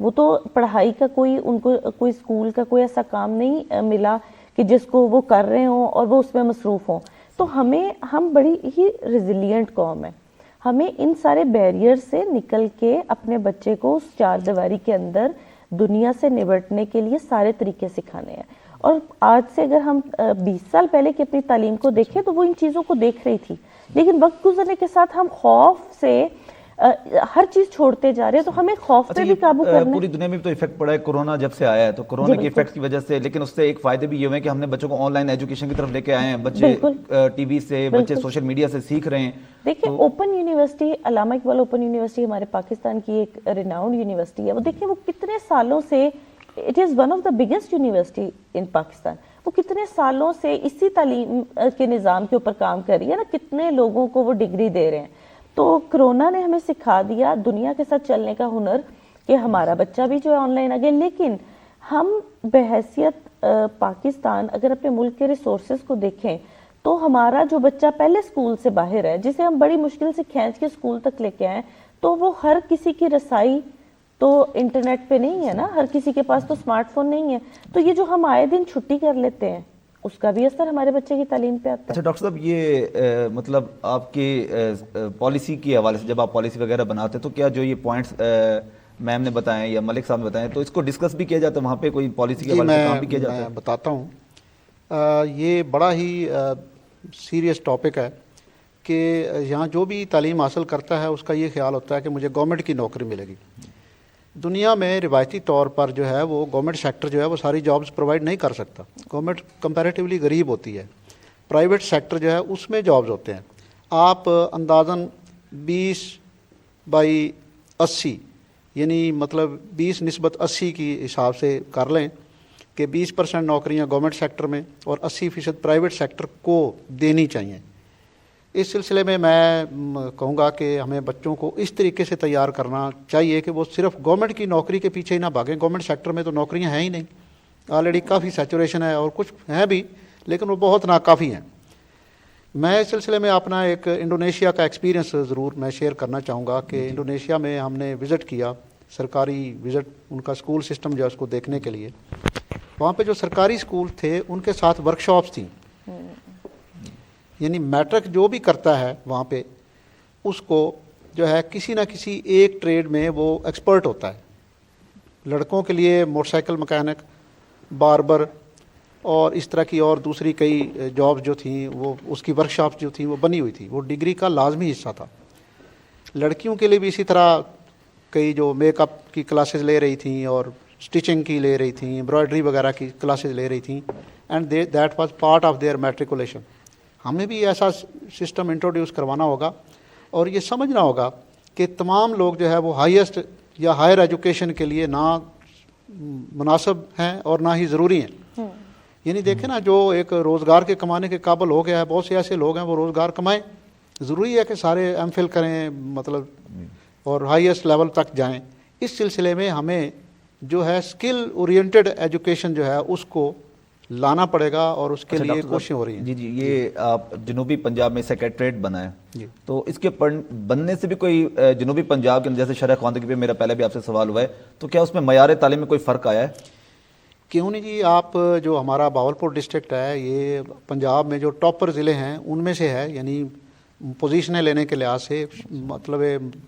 S3: وہ تو پڑھائی کا ان کو کوئی اسکول کا کوئی ایسا کام نہیں ملا کہ جس کو وہ کر رہے ہوں اور وہ اس میں مصروف ہوں. تو ہم بڑی ہی ریزیلینٹ قوم ہے. ہمیں ان سارے بیریئر سے نکل کے اپنے بچے کو اس 4 دیواری کے اندر دنیا سے نبٹنے کے لیے سارے طریقے سکھانے ہیں. اور آج سے اگر ہم 20 سال پہلے کی اپنی تعلیم کو دیکھیں تو وہ ان چیزوں کو دیکھ رہی تھی، لیکن وقت گزرنے کے ساتھ ہم خوف سے ہر چیز چھوڑتے جا رہے ہیں. تو ہمیں خوف پہ بھی قابو کرنا ہے.
S1: پوری دنیا میں تو ایفیکٹ پڑا ہے کورونا جب سے آیا ہے، تو کورونا کے ایفیکٹ کی وجہ سے، لیکن اس سے ایک فائدے بھی یہ ہوئے ہیں کہ ہم نے بچوں کو آن لائن ایجوکیشن کی طرف لے کے آئے ہیں. بچے ٹی وی سے، بچے سوشل میڈیا سے سیکھ رہے ہیں.
S3: دیکھیں اوپن یونیورسٹی، علامہ اقبال اوپن یونیورسٹی ہمارے پاکستان کی ایک ریناؤنڈ یونیورسٹی ہے. وہ دیکھیں وہ کتنے سالوں سے، it is one of the biggest university in Pakistan. وہ کتنے سالوں سے اسی تعلیم کے نظام کے اوپر کام کر رہی ہے نا، کتنے لوگوں کو وہ ڈگری دے رہے ہیں. تو کرونا نے ہمیں سکھا دیا دنیا کے ساتھ چلنے کا ہنر کہ ہمارا بچہ بھی جو ہے آن لائن آ گیا. لیکن ہم بحیثیت پاکستان اگر اپنے ملک کے ریسورسز کو دیکھیں تو ہمارا جو بچہ پہلے اسکول سے باہر ہے، جسے ہم بڑی مشکل سے کھینچ کے اسکول تک لے کے آئیں، تو وہ ہر کسی کی رسائی تو انٹرنیٹ پہ نہیں ہے نا، ہر کسی کے پاس تو اسمارٹ فون نہیں ہے. تو یہ جو ہم آئے دن چھٹی کر لیتے ہیں اس کا بھی اثر ہمارے بچے کی تعلیم پہ آتا ہے.
S1: اچھا ڈاکٹر صاحب، یہ مطلب آپ کی پالیسی کے حوالے سے جب آپ پالیسی وغیرہ بناتے تو کیا جو یہ پوائنٹس میم نے بتائیں یا ملک صاحب نے بتائیں تو اس کو ڈسکس بھی کیا جاتا ہے وہاں پہ، کوئی پالیسی کے حوالے سے کام بھی کیا جاتا ہے؟
S2: میں بتاتا ہوں. یہ بڑا ہی سیریس ٹاپک ہے کہ یہاں جو بھی تعلیم حاصل کرتا ہے اس کا یہ خیال ہوتا ہے کہ مجھے گورنمنٹ کی نوکری ملے گی. دنیا میں روایتی طور پر جو ہے وہ گورنمنٹ سیکٹر جو ہے وہ ساری جابز پرووائڈ نہیں کر سکتا. گورنمنٹ کمپیریٹیولی غریب ہوتی ہے. پرائیویٹ سیکٹر جو ہے اس میں جابز ہوتے ہیں. آپ اندازاً 20/80 یعنی مطلب 20/80 کی حساب سے کر لیں کہ 20% نوکریاں گورنمنٹ سیکٹر میں اور 80% پرائیویٹ سیکٹر کو دینی چاہیے. اس سلسلے میں کہوں گا کہ ہمیں بچوں کو اس طریقے سے تیار کرنا چاہیے کہ وہ صرف گورنمنٹ کی نوکری کے پیچھے ہی نہ بھاگیں. گورنمنٹ سیکٹر میں تو نوکریاں ہیں ہی نہیں, آلریڈی کافی سیچوریشن ہے, اور کچھ ہیں بھی لیکن وہ بہت ناکافی ہیں. میں اس سلسلے میں اپنا ایک انڈونیشیا کا ایکسپیرینس ضرور میں شیئر کرنا چاہوں گا کہ انڈونیشیا میں ہم نے وزٹ کیا, سرکاری وزٹ, ان کا اسکول سسٹم جو ہے اس کو دیکھنے کے لیے. وہاں پہ جو سرکاری اسکول تھے ان کے ساتھ ورک شاپس تھیں, یعنی میٹرک جو بھی کرتا ہے وہاں پہ اس کو جو ہے کسی نہ کسی ایک ٹریڈ میں وہ ایکسپرٹ ہوتا ہے. لڑکوں کے لیے موٹر سائیکل مکینک, باربر اور اس طرح کی اور دوسری کئی جابس جو تھیں وہ اس کی ورک شاپس جو تھیں وہ بنی ہوئی تھی, وہ ڈگری کا لازمی حصہ تھا. لڑکیوں کے لیے بھی اسی طرح کئی جو میک اپ کی کلاسز لے رہی تھیں اور اسٹیچنگ کی لے رہی تھیں, امبرائڈری وغیرہ کی کلاسز لے رہی تھیں, and that was part of their matriculation. ہمیں بھی ایسا سسٹم انٹروڈیوس کروانا ہوگا اور یہ سمجھنا ہوگا کہ تمام لوگ جو ہے وہ ہائیسٹ یا ہائر ایجوکیشن کے لیے نہ مناسب ہیں اور نہ ہی ضروری ہیں. یعنی دیکھیں نا, جو ایک روزگار کے کمانے کے قابل ہو گیا ہے, بہت سے ایسے لوگ ہیں وہ روزگار کمائیں. ضروری ہے کہ سارے ایم فل کریں مطلب اور ہائیسٹ لیول تک جائیں. اس سلسلے میں ہمیں جو ہے اسکل اورینٹڈ ایجوکیشن جو ہے اس کو لانا پڑے گا اور اس کے لیے کوششیں ہو رہی ہیں.
S1: جی یہ آپ جنوبی پنجاب میں سیکریٹریٹ بنا ہے, تو اس کے بننے سے بھی کوئی جنوبی پنجاب کے جیسے شرح خواندگی پہ میرا پہلے بھی آپ سے سوال ہوا ہے, تو کیا اس میں معیار تعلیم میں کوئی فرق آیا ہے؟
S2: کیوں نہیں جی, آپ جو ہمارا باولپور ڈسٹرکٹ ہے یہ پنجاب میں جو ٹاپر ضلع ہیں ان میں سے ہے. یعنی پوزیشنیں لینے کے لحاظ سے, مطلب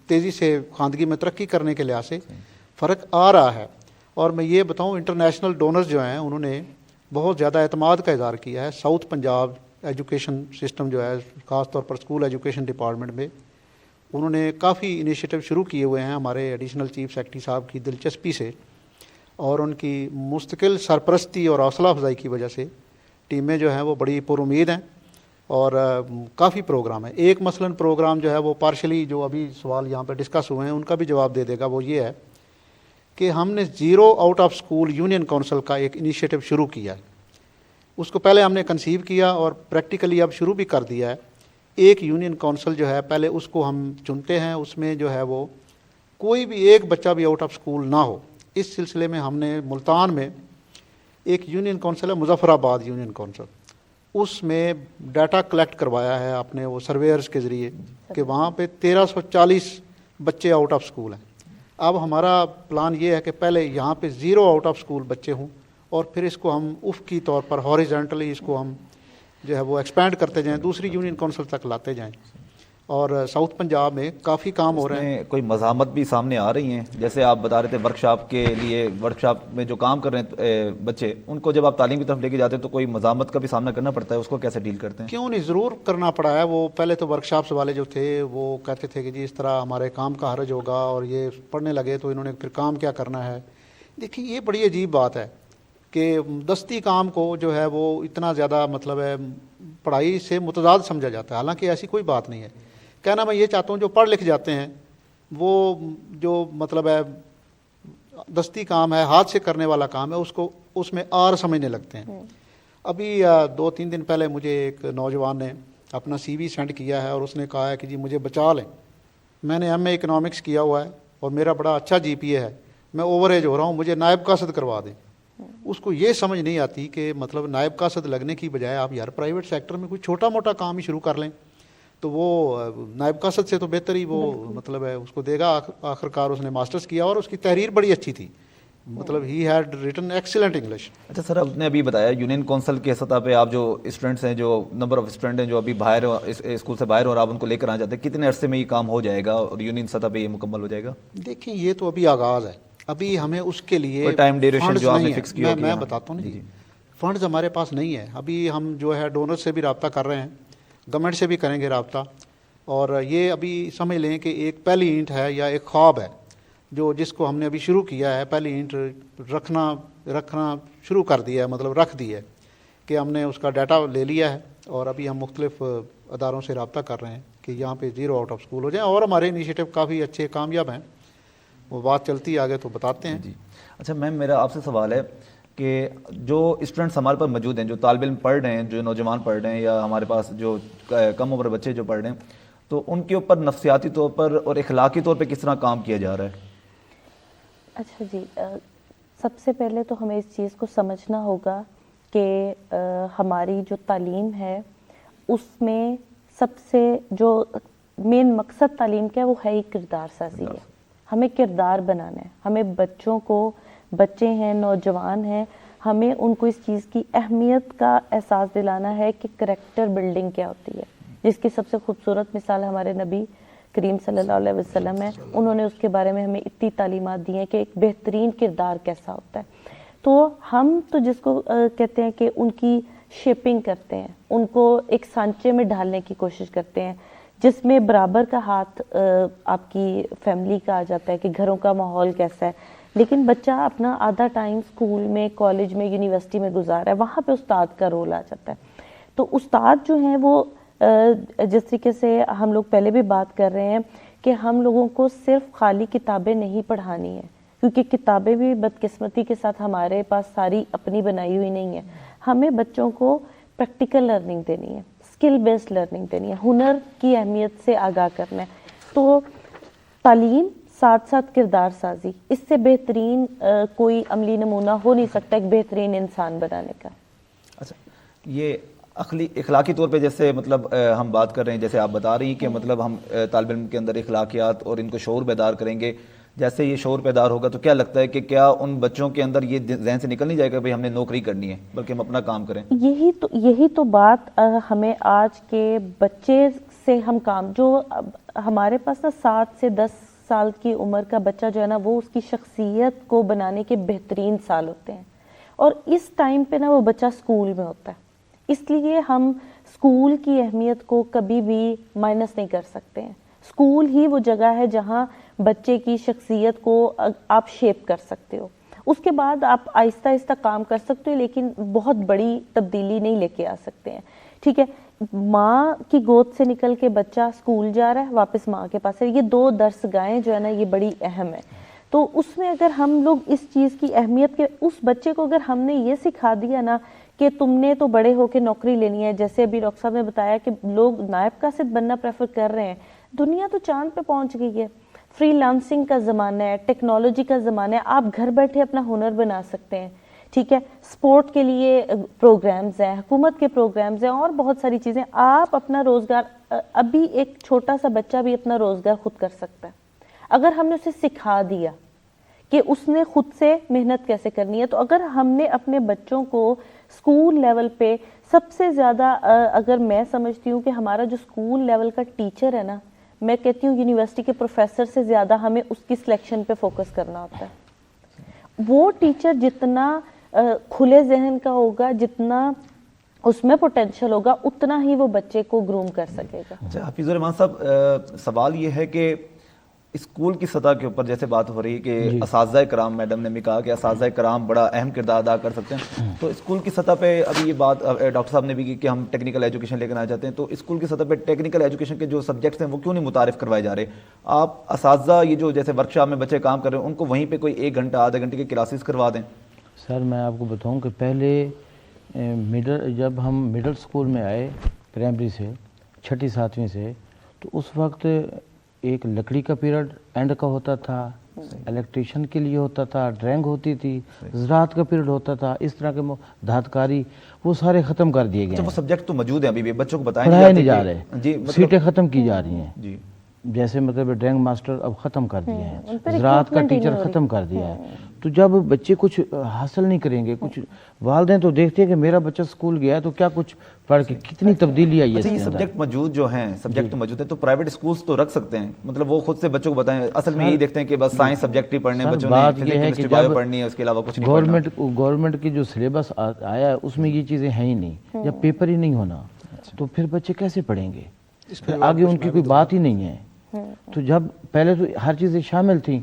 S2: تیزی سے خواندگی میں ترقی کرنے کے لحاظ سے فرق آ رہا ہے. اور میں یہ بتاؤں, انٹرنیشنل ڈونرز جو ہیں انہوں نے بہت زیادہ اعتماد کا اظہار کیا ہے. ساؤتھ پنجاب ایجوکیشن سسٹم جو ہے, خاص طور پر اسکول ایجوکیشن ڈپارٹمنٹ میں انہوں نے کافی انیشیٹو شروع کیے ہوئے ہیں ہمارے ایڈیشنل چیف سیکرٹری صاحب کی دلچسپی سے اور ان کی مستقل سرپرستی اور حوصلہ افزائی کی وجہ سے. ٹیمیں جو ہیں وہ بڑی پر امید ہیں اور کافی پروگرام ہیں. ایک مثلاً پروگرام جو ہے وہ پارشلی, جو ابھی سوال یہاں پہ ڈسکس ہوئے ہیں ان کا بھی جواب دے دے گا, وہ یہ ہے کہ ہم نے zero out of school union council کا ایک انیشیٹو شروع کیا ہے. اس کو پہلے ہم نے کنسیو کیا اور پریکٹیکلی اب شروع بھی کر دیا ہے. ایک یونین کونسل جو ہے پہلے اس کو ہم چنتے ہیں, اس میں جو ہے وہ کوئی بھی ایک بچہ بھی آؤٹ آف اسکول نہ ہو. اس سلسلے میں ہم نے ملتان میں ایک یونین کونسل ہے, مظفر آباد یونین کونسل, اس میں ڈیٹا کلیکٹ کروایا ہے اپنے وہ سرویئرز کے ذریعے کہ وہاں پہ 1340 بچے آؤٹ آف اسکول ہیں. اب ہمارا پلان یہ ہے کہ پہلے یہاں پہ زیرو آؤٹ آف اسکول بچے ہوں اور پھر اس کو ہم افقی طور پر ہاریزونٹلی اس کو ہم جو ہے وہ ایکسپینڈ کرتے جائیں, دوسری یونین کونسل تک لاتے جائیں. اور ساؤتھ پنجاب میں کافی کام ہو رہے ہیں.
S1: کوئی مزاحمت بھی سامنے آ رہی ہیں, جیسے آپ بتا رہے تھے ورک شاپ کے لیے, ورک شاپ میں جو کام کر رہے ہیں بچے, ان کو جب آپ تعلیم کی طرف لے کے جاتے ہیں تو کوئی مزاحمت کا بھی سامنا کرنا پڑتا ہے, اس کو کیسے ڈیل کرتے ہیں؟
S2: کیوں نہیں, ضرور کرنا پڑا ہے. وہ پہلے تو ورک شاپس والے جو تھے وہ کہتے تھے کہ جی اس طرح ہمارے کام کا حرج ہوگا, اور یہ پڑھنے لگے تو انہوں نے پھر کام کیا کرنا ہے. دیکھیے یہ بڑی عجیب بات ہے کہ دستی کام کو جو ہے وہ اتنا زیادہ مطلب ہے پڑھائی سے متضاد سمجھا جاتا ہے, حالانکہ ایسی کوئی بات نہیں ہے. کہنا میں یہ چاہتا ہوں جو پڑھ لکھ جاتے ہیں وہ جو مطلب ہے دستی کام ہے, ہاتھ سے کرنے والا کام ہے, اس کو اس میں آر سمجھنے لگتے ہیں. ابھی 2-3 دن پہلے مجھے ایک نوجوان نے اپنا سی وی سینڈ کیا ہے اور اس نے کہا ہے کہ جی مجھے بچا لیں, میں نے ایم اے اکنامکس کیا ہوا ہے اور میرا بڑا اچھا جی پی اے ہے, میں اوور ایج ہو رہا ہوں, مجھے نائب قاصد کروا دیں. اس کو یہ سمجھ نہیں آتی کہ مطلب نائب قاصد لگنے کی بجائے آپ یار پرائیویٹ سیکٹر میں کوئی چھوٹا موٹا کام ہی شروع کر لیں, تو وہ نائب قاصد سے تو بہتر ہی وہ مطلب ہے اس کو دے گا. آخر کار اس نے ماسٹرز کیا اور اس کی تحریر بڑی اچھی تھی, مطلب he had written excellent English.
S1: اچھا سر, آپ نے ابھی بتایا یونین کونسل کے سطح پہ آپ جو اسٹوڈنٹس ہیں, جو نمبر آف اسٹوڈنٹ ہیں جو ابھی باہر اسکول سے باہر اور آپ ان کو لے کر آ جاتے ہیں, کتنے عرصے میں یہ کام ہو جائے گا اور یونین سطح پہ یہ مکمل ہو جائے گا؟
S2: دیکھیں یہ تو ابھی آغاز ہے, ابھی ہمیں اس کے لیے
S1: ٹائم ڈیوریشن جو آپ نے فکس کیا,
S2: میں بتاتا ہوں. فنڈز ہمارے پاس نہیں ہے ابھی. ہم جو ہے ڈونر سے بھی رابطہ کر رہے ہیں, گورنمنٹ سے بھی کریں گے رابطہ, اور یہ ابھی سمجھ لیں کہ ایک پہلی اینٹ ہے یا ایک خواب ہے جو جس کو ہم نے ابھی شروع کیا ہے. پہلی اینٹ رکھنا شروع کر دیا ہے, مطلب رکھ دی ہے کہ ہم نے اس کا ڈیٹا لے لیا ہے اور ابھی ہم مختلف اداروں سے رابطہ کر رہے ہیں کہ یہاں پہ زیرو آؤٹ آف اسکول ہو جائیں. اور ہمارے انیشیٹو کافی اچھے کامیاب ہیں, وہ بات چلتی آگے تو بتاتے ہیں.
S1: جی اچھا میم, میرا آپ سے سوال ہے کہ جو اسٹوڈنٹس ہمارے پاس موجود ہیں, جو طالب علم پڑھ رہے ہیں, جو نوجوان پڑھ رہے ہیں, یا ہمارے پاس جو کم عمر بچے جو پڑھ رہے ہیں, تو ان کے اوپر نفسیاتی طور پر اور اخلاقی طور پہ کس طرح کام کیا جا رہا ہے؟
S3: اچھا جی, سب سے پہلے تو ہمیں اس چیز کو سمجھنا ہوگا کہ ہماری جو تعلیم ہے اس میں سب سے جو مین مقصد تعلیم کا ہے وہ ہے کردار سازی ہے. ہمیں کردار بنانا ہے. ہمیں بچوں کو, بچے ہیں, نوجوان ہیں, ہمیں ان کو اس چیز کی اہمیت کا احساس دلانا ہے کہ کریکٹر بلڈنگ کیا ہوتی ہے, جس کی سب سے خوبصورت مثال ہمارے نبی کریم صلی اللہ علیہ وسلم ہے. انہوں نے اس کے بارے میں ہمیں اتنی تعلیمات دی ہیں کہ ایک بہترین کردار کیسا ہوتا ہے. تو ہم تو جس کو کہتے ہیں کہ ان کی شیپنگ کرتے ہیں, ان کو ایک سانچے میں ڈھالنے کی کوشش کرتے ہیں, جس میں برابر کا ہاتھ آپ کی فیملی کا آ جاتا ہے کہ گھروں کا ماحول کیسا ہے. لیکن بچہ اپنا آدھا ٹائم اسکول میں, کالج میں, یونیورسٹی میں گزارا ہے, وہاں پہ استاد کا رول آ جاتا ہے. تو استاد جو ہیں وہ جس طریقے سے ہم لوگ پہلے بھی بات کر رہے ہیں کہ ہم لوگوں کو صرف خالی کتابیں نہیں پڑھانی ہیں, کیونکہ کتابیں بھی بدقسمتی کے ساتھ ہمارے پاس ساری اپنی بنائی ہوئی نہیں ہیں. ہمیں بچوں کو پریکٹیکل لرننگ دینی ہے, اسکل بیسڈ لرننگ دینی ہے, ہنر کی اہمیت سے آگاہ کرنا ہے. تو تعلیم ساتھ ساتھ کردار سازی, اس سے بہترین کوئی عملی نمونہ ہو نہیں سکتا ایک بہترین انسان بنانے کا.
S1: اچھا, یہ اخلاقی طور پہ جیسے مطلب ہم بات کر رہے ہیں, جیسے آپ بتا رہی ہیں کہ مطلب ہم طالب علم کے اندر اخلاقیات اور ان کو شعور بیدار کریں گے. جیسے یہ شعور بیدار ہوگا تو کیا لگتا ہے کہ کیا ان بچوں کے اندر یہ ذہن سے نکل نہیں جائے گا بھئی ہم نے نوکری کرنی ہے, بلکہ ہم اپنا کام کریں؟
S3: یہی تو بات ہمیں آج کے بچے سے ہم کام, جو ہمارے پاس نا 7 سے 10 سال کی عمر کا بچہ جو ہے نا, وہ اس کی شخصیت کو بنانے کے بہترین سال ہوتے ہیں, اور اس ٹائم پہ نا وہ بچہ اسکول میں ہوتا ہے. اس لیے ہم اسکول کی اہمیت کو کبھی بھی مائنس نہیں کر سکتے ہیں. اسکول ہی وہ جگہ ہے جہاں بچے کی شخصیت کو آپ شیپ کر سکتے ہو. اس کے بعد آپ آہستہ آہستہ کام کر سکتے ہو, لیکن بہت بڑی تبدیلی نہیں لے کے آ سکتے ہیں. ٹھیک ہے, ماں کی گود سے نکل کے بچہ اسکول جا رہا ہے, واپس ماں کے پاس ہے, یہ 2 درسگاہیں جو ہے نا یہ بڑی اہم ہے. تو اس میں اگر ہم لوگ اس چیز کی اہمیت کے, اس بچے کو اگر ہم نے یہ سکھا دیا نا کہ تم نے تو بڑے ہو کے نوکری لینی ہے, جیسے ابھی ڈاکٹر صاحب نے بتایا کہ لوگ نائب قاصد بننا پریفر کر رہے ہیں. دنیا تو چاند پہ پہنچ گئی ہے, فری لانسنگ کا زمانہ ہے, ٹیکنالوجی کا زمانہ ہے, آپ گھر بیٹھے اپنا ہنر بنا سکتے ہیں. ٹھیک ہے, سپورٹ کے لیے پروگرامز ہیں, حکومت کے پروگرامز ہیں, اور بہت ساری چیزیں. آپ اپنا روزگار, ابھی ایک چھوٹا سا بچہ بھی اپنا روزگار خود کر سکتا ہے اگر ہم نے اسے سکھا دیا کہ اس نے خود سے محنت کیسے کرنی ہے. تو اگر ہم نے اپنے بچوں کو اسکول لیول پہ سب سے زیادہ, اگر میں سمجھتی ہوں کہ ہمارا جو اسکول لیول کا ٹیچر ہے نا, میں کہتی ہوں یونیورسٹی کے پروفیسر سے زیادہ ہمیں اس کی سلیکشن پہ فوکس کرنا ہوتا ہے. وہ ٹیچر جتنا کھلے ذہن کا ہوگا, جتنا اس میں پوٹینشیل ہوگا, اتنا ہی وہ بچے کو گروم کر سکے گا.
S1: اچھا حفیظ الرحمان صاحب, سوال یہ ہے کہ اسکول کی سطح کے اوپر جیسے بات ہو رہی ہے کہ اساتذہ کرام, میڈم نے بھی کہا کہ اساتذہ کرام بڑا اہم کردار ادا کر سکتے ہیں, تو اسکول کی سطح پہ ابھی یہ بات ڈاکٹر صاحب نے بھی کی کہ ہم ٹیکنیکل ایجوکیشن لے کر آنا چاہتے ہیں, تو اسکول کی سطح پہ ٹیکنیکل ایجوکیشن کے جو سبجیکٹس ہیں وہ کیوں نہیں متعارف کروائے جا رہے؟ آپ اساتذہ یہ جو جیسے ورکشاپ میں بچے کام کر رہے ہیں ان کو وہیں پہ کوئی 1 گھنٹہ آدھے گھنٹے کی کلاسز کروا دیں.
S4: سر میں آپ کو بتاؤں کہ پہلے جب ہم مڈل اسکول میں آئے پرائمری سے 6ٹھی 7ویں سے, تو اس وقت ایک لکڑی کا پیریڈ اینڈ کا ہوتا تھا, الیکٹریشین کے لیے ہوتا تھا, ڈرائنگ ہوتی تھی, زراعت کا پیریڈ ہوتا تھا, اس طرح کے دھاتکاری, وہ سارے ختم کر دیے گئے ہیں.
S1: وہ سبجیکٹ تو موجود ہیں ابھی بھی, بچوں کو
S4: پڑھائے نہیں جا رہے,
S1: جی
S4: سیٹیں ختم کی جا رہی ہیں.
S1: جی,
S4: جیسے مطلب ڈرائنگ ماسٹر اب ختم کر دیے ہیں, زراعت کا ٹیچر ختم کر دیا ہے. تو جب بچے کچھ حاصل نہیں کریں گے, کچھ والدین تو دیکھتے ہیں کہ میرا بچہ اسکول گیا ہے تو کیا کچھ پڑھ کے کتنی تبدیلی آئی ہے.
S1: یہ سبجیکٹ موجود جو ہیں, سبجیکٹ موجود ہیں, تو پرائیویٹ اسکولز تو رکھ سکتے ہیں, مطلب وہ خود سے بچوں کو بتائیں. اصل میں یہی دیکھتے ہیں کہ بس سائنس سبجیکٹ ہی پڑھنے بچوں نے,
S4: بات یہ ہے کہ جب
S1: پڑھنی ہے, اس کے علاوہ کچھ نہیں پڑھنا.
S4: گورنمنٹ کی جو سلیبس آیا ہے اس میں یہ چیزیں ہیں ہی نہیں, جب پیپر ہی نہیں ہونا تو پھر بچے کیسے پڑھیں گے, آگے ان کی کوئی بات ہی نہیں ہے. تو جب پہلے تو ہر چیزیں شامل تھیں,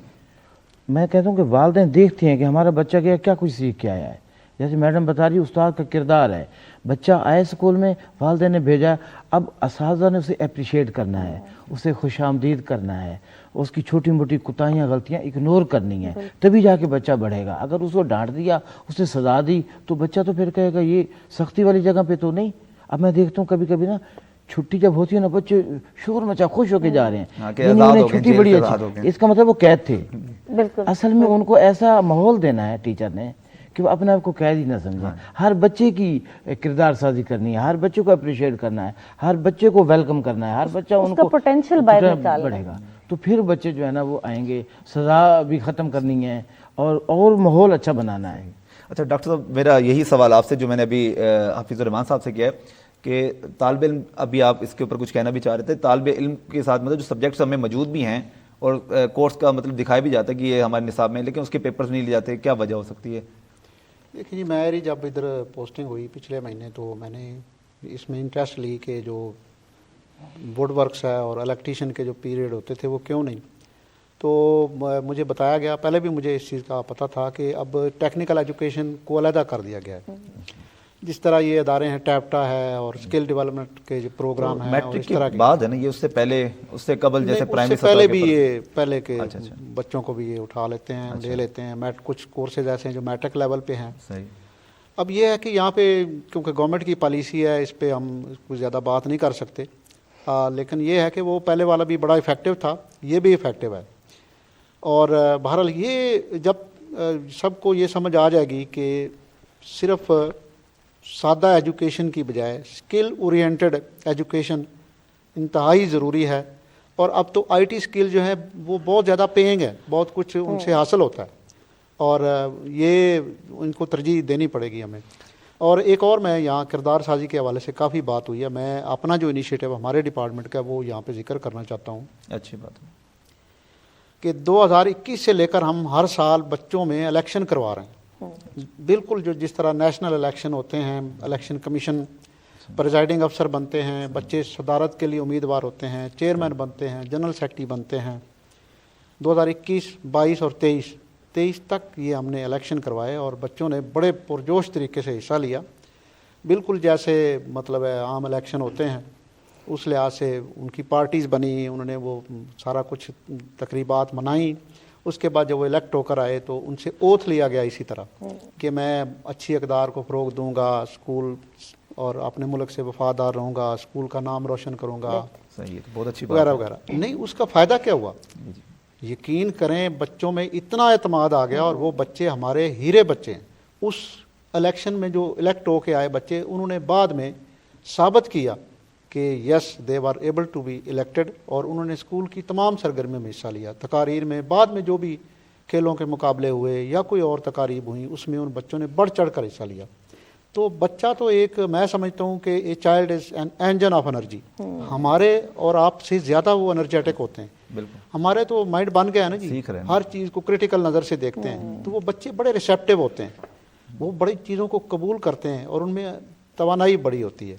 S4: میں کہتا ہوں کہ والدین دیکھتے ہیں کہ ہمارا بچہ کیا کچھ سیکھ کے آیا ہے, جیسے میڈم بتا رہی استاد کا کردار ہے، بچہ آئے اسکول میں، والدین نے بھیجا، اب اساتذہ نے اسے اپریشیٹ کرنا ہے، اسے خوش آمدید کرنا ہے، اس کی چھوٹی موٹی کوتاہیاں غلطیاں اگنور کرنی ہیں، تبھی جا کے بچہ بڑھے گا۔ اگر اس کو ڈانٹ دیا، اسے سزا دی، تو بچہ تو پھر کہے گا یہ سختی والی جگہ پہ تو نہیں۔ اب میں دیکھتا ہوں کبھی کبھی نا چھٹی جب ہوتی ہے نا، بچے شور مچا خوش ہو کے جا رہے ہیں،
S1: کہ
S4: یعنی
S1: آزاد
S4: انہیں
S1: ہو گئے،
S4: چھٹی
S1: جیل
S4: بڑی
S1: سے آزاد ہو
S4: اچھی،
S1: گئے۔
S4: اس کا مطلب وہ قید تھے۔
S3: بالکل
S4: اصل میں ان کو ایسا ماحول دینا ہے ٹیچر نے کہ وہ اپنے آپ کو قید ہی نہ سمجھیں۔ ہر بچے کی کردار سازی کرنی ہے، ہر بچے کو اپریشیٹ کرنا ہے، ہر بچے کو ویلکم کرنا ہے، ہر بچہ ان
S3: کا
S4: کو
S3: potential باہر نکالنا ہے۔
S4: بڑھے گا، تو پھر بچے جو ہے نا وہ آئیں گے۔ سزا بھی ختم کرنی ہے اور ماحول اچھا بنانا ہے۔
S1: اچھا ڈاکٹر صاحب، میرا یہی سوال آپ سے جو میں نے ابھی حفیظ الرحمان صاحب سے کیا ہے کہ طالب علم، ابھی آپ اس کے اوپر کچھ کہنا بھی چاہ رہے تھے، طالب علم کے ساتھ مطلب جو سبجیکٹس ہمیں موجود بھی ہیں اور کورس کا مطلب دکھایا بھی جاتا ہے کہ یہ ہمارے نصاب میں، لیکن اس کے پیپرز نہیں لیے جاتے، کیا وجہ ہو سکتی ہے؟
S2: دیکھیں جی، میری جب ادھر پوسٹنگ ہوئی پچھلے مہینے، تو میں نے اس میں انٹرسٹ لی کہ جو ووڈ ورکس ہے اور الیکٹریشین کے جو پیریڈ ہوتے تھے وہ کیوں نہیں، تو مجھے بتایا گیا، پہلے بھی مجھے اس چیز کا پتہ تھا کہ اب ٹیکنیکل ایجوکیشن کو علیحدہ کر دیا گیا ہے۔ جس طرح یہ ادارے ہیں، ٹیپٹا ہے اور اسکل ڈیولپمنٹ کے جو پروگرام ہیں اور
S1: میٹرک
S2: اس
S1: کے
S2: طرح کے،
S1: بعد ہے نا یہ، اس سے پہلے، اس سے قبل جیسے
S2: نہیں،
S1: پرائمری
S2: اس سے پہلے بھی
S1: سطح
S2: یہ پہلے کے
S1: اچھا۔
S2: بچوں کو بھی یہ اٹھا لیتے ہیں، لے لیتے ہیں۔ کچھ کورسز ایسے ہیں جو میٹرک لیول پہ ہیں۔
S1: صحیح۔
S2: اب یہ ہے کہ یہاں پہ کیونکہ گورنمنٹ کی پالیسی ہے، اس پہ ہم کچھ زیادہ بات نہیں کر سکتے، لیکن یہ ہے کہ وہ پہلے والا بھی بڑا افیکٹو تھا، یہ بھی افیکٹو ہے۔ اور بہرحال یہ جب سب کو یہ سمجھ آ جائے گی کہ صرف سادہ ایجوکیشن کی بجائے اسکل اورینٹڈ ایجوکیشن انتہائی ضروری ہے، اور اب تو آئی ٹی اسکل جو ہے وہ بہت زیادہ پیئنگ ہے، بہت کچھ ان سے حاصل ہوتا ہے، اور یہ ان کو ترجیح دینی پڑے گی ہمیں۔ اور ایک اور میں یہاں کردار سازی کے حوالے سے کافی بات ہوئی ہے، میں اپنا جو انیشیٹو ہمارے ڈپارٹمنٹ کا وہ یہاں پہ ذکر کرنا چاہتا ہوں
S1: اچھی بات ہے
S2: کہ 2021 سے لے کر ہم ہر سال بچوں میں الیکشن کروا رہے ہیں، بالکل جس طرح نیشنل الیکشن ہوتے ہیں، الیکشن کمیشن پریزائڈنگ افسر بنتے ہیں، بچے صدارت کے لیے امیدوار ہوتے ہیں، چیئرمین بنتے ہیں، جنرل سیکرٹری بنتے ہیں۔ 2021، 22 اور 23 تک یہ ہم نے الیکشن کروائے، اور بچوں نے بڑے پرجوش طریقے سے حصہ لیا، بالکل جیسے مطلب ہے عام الیکشن ہوتے ہیں، اس لحاظ سے ان کی پارٹیز بنی، انہوں نے وہ سارا کچھ تقریبات منائیں۔ اس کے بعد جب وہ الیکٹ ہو کر آئے تو ان سے اوتھ لیا گیا اسی طرح کہ میں اچھی اقدار کو فروغ دوں گا، اسکول اور اپنے ملک سے وفادار رہوں گا، اسکول کا نام روشن کروں گا،
S1: صحیح ہے، بہت اچھی بات
S2: وغیرہ
S1: ہے۔
S2: وغیرہ۔ نہیں، اس کا فائدہ کیا ہوا؟ یقین کریں بچوں میں اتنا اعتماد آ گیا، اور وہ بچے ہمارے ہیرے بچے ہیں۔ اس الیکشن میں جو الیکٹ ہو کے آئے بچے، انہوں نے بعد میں ثابت کیا کہ yes they are able to be elected, اور انہوں نے اسکول کی تمام سرگرمیوں میں حصہ لیا، تقاریر میں، بعد میں جو بھی کھیلوں کے مقابلے ہوئے یا کوئی اور تقاریب ہوئیں، اس میں ان بچوں نے بڑھ چڑھ کر حصہ لیا۔ تو بچہ تو ایک، میں سمجھتا ہوں کہ a child is an engine of energy, ہمارے اور آپ سے زیادہ وہ انرجیٹک ہوتے ہیں۔
S1: بالکل،
S2: ہمارے تو مائنڈ بن گیا ہے نا جی،
S1: سیکھ رہے ہیں،
S2: ہر چیز کو کریٹیکل نظر سے دیکھتے ہیں، تو وہ بچے بڑے ریسیپٹیو ہوتے ہیں، وہ بڑی چیزوں کو قبول کرتے ہیں، اور ان میں توانائی بڑی ہوتی ہے،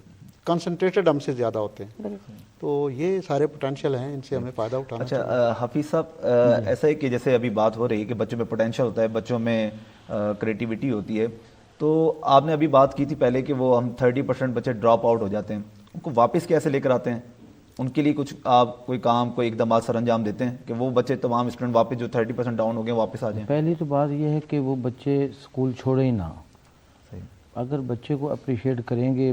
S2: کنسنٹریٹڈ ہم سے زیادہ ہوتے ہیں۔ تو یہ سارے پوٹینشیل ہیں، ان سے ہمیں فائدہ اٹھانا چاہیے۔
S1: اچھا حفیظ صاحب، ایسا ہے کہ جیسے ابھی بات ہو رہی ہے کہ بچوں میں پوٹینشیل ہوتا ہے، بچوں میں کریٹیوٹی ہوتی ہے، تو آپ نے ابھی بات کی تھی پہلے کہ وہ ہم 30% بچے ڈراپ آؤٹ ہو جاتے ہیں، ان کو واپس کیسے لے کر آتے ہیں؟ ان کے لیے کچھ آپ کوئی کام، کوئی اقدامات سر انجام دیتے ہیں کہ وہ بچے تمام اسٹوڈنٹ واپس جو 30% ڈاؤن ہو گئے واپس آ جائیں؟
S4: پہلی تو بات یہ ہے کہ وہ بچے اسکول چھوڑے ہی نہ۔ اگر بچے کو اپریشیٹ کریں گے،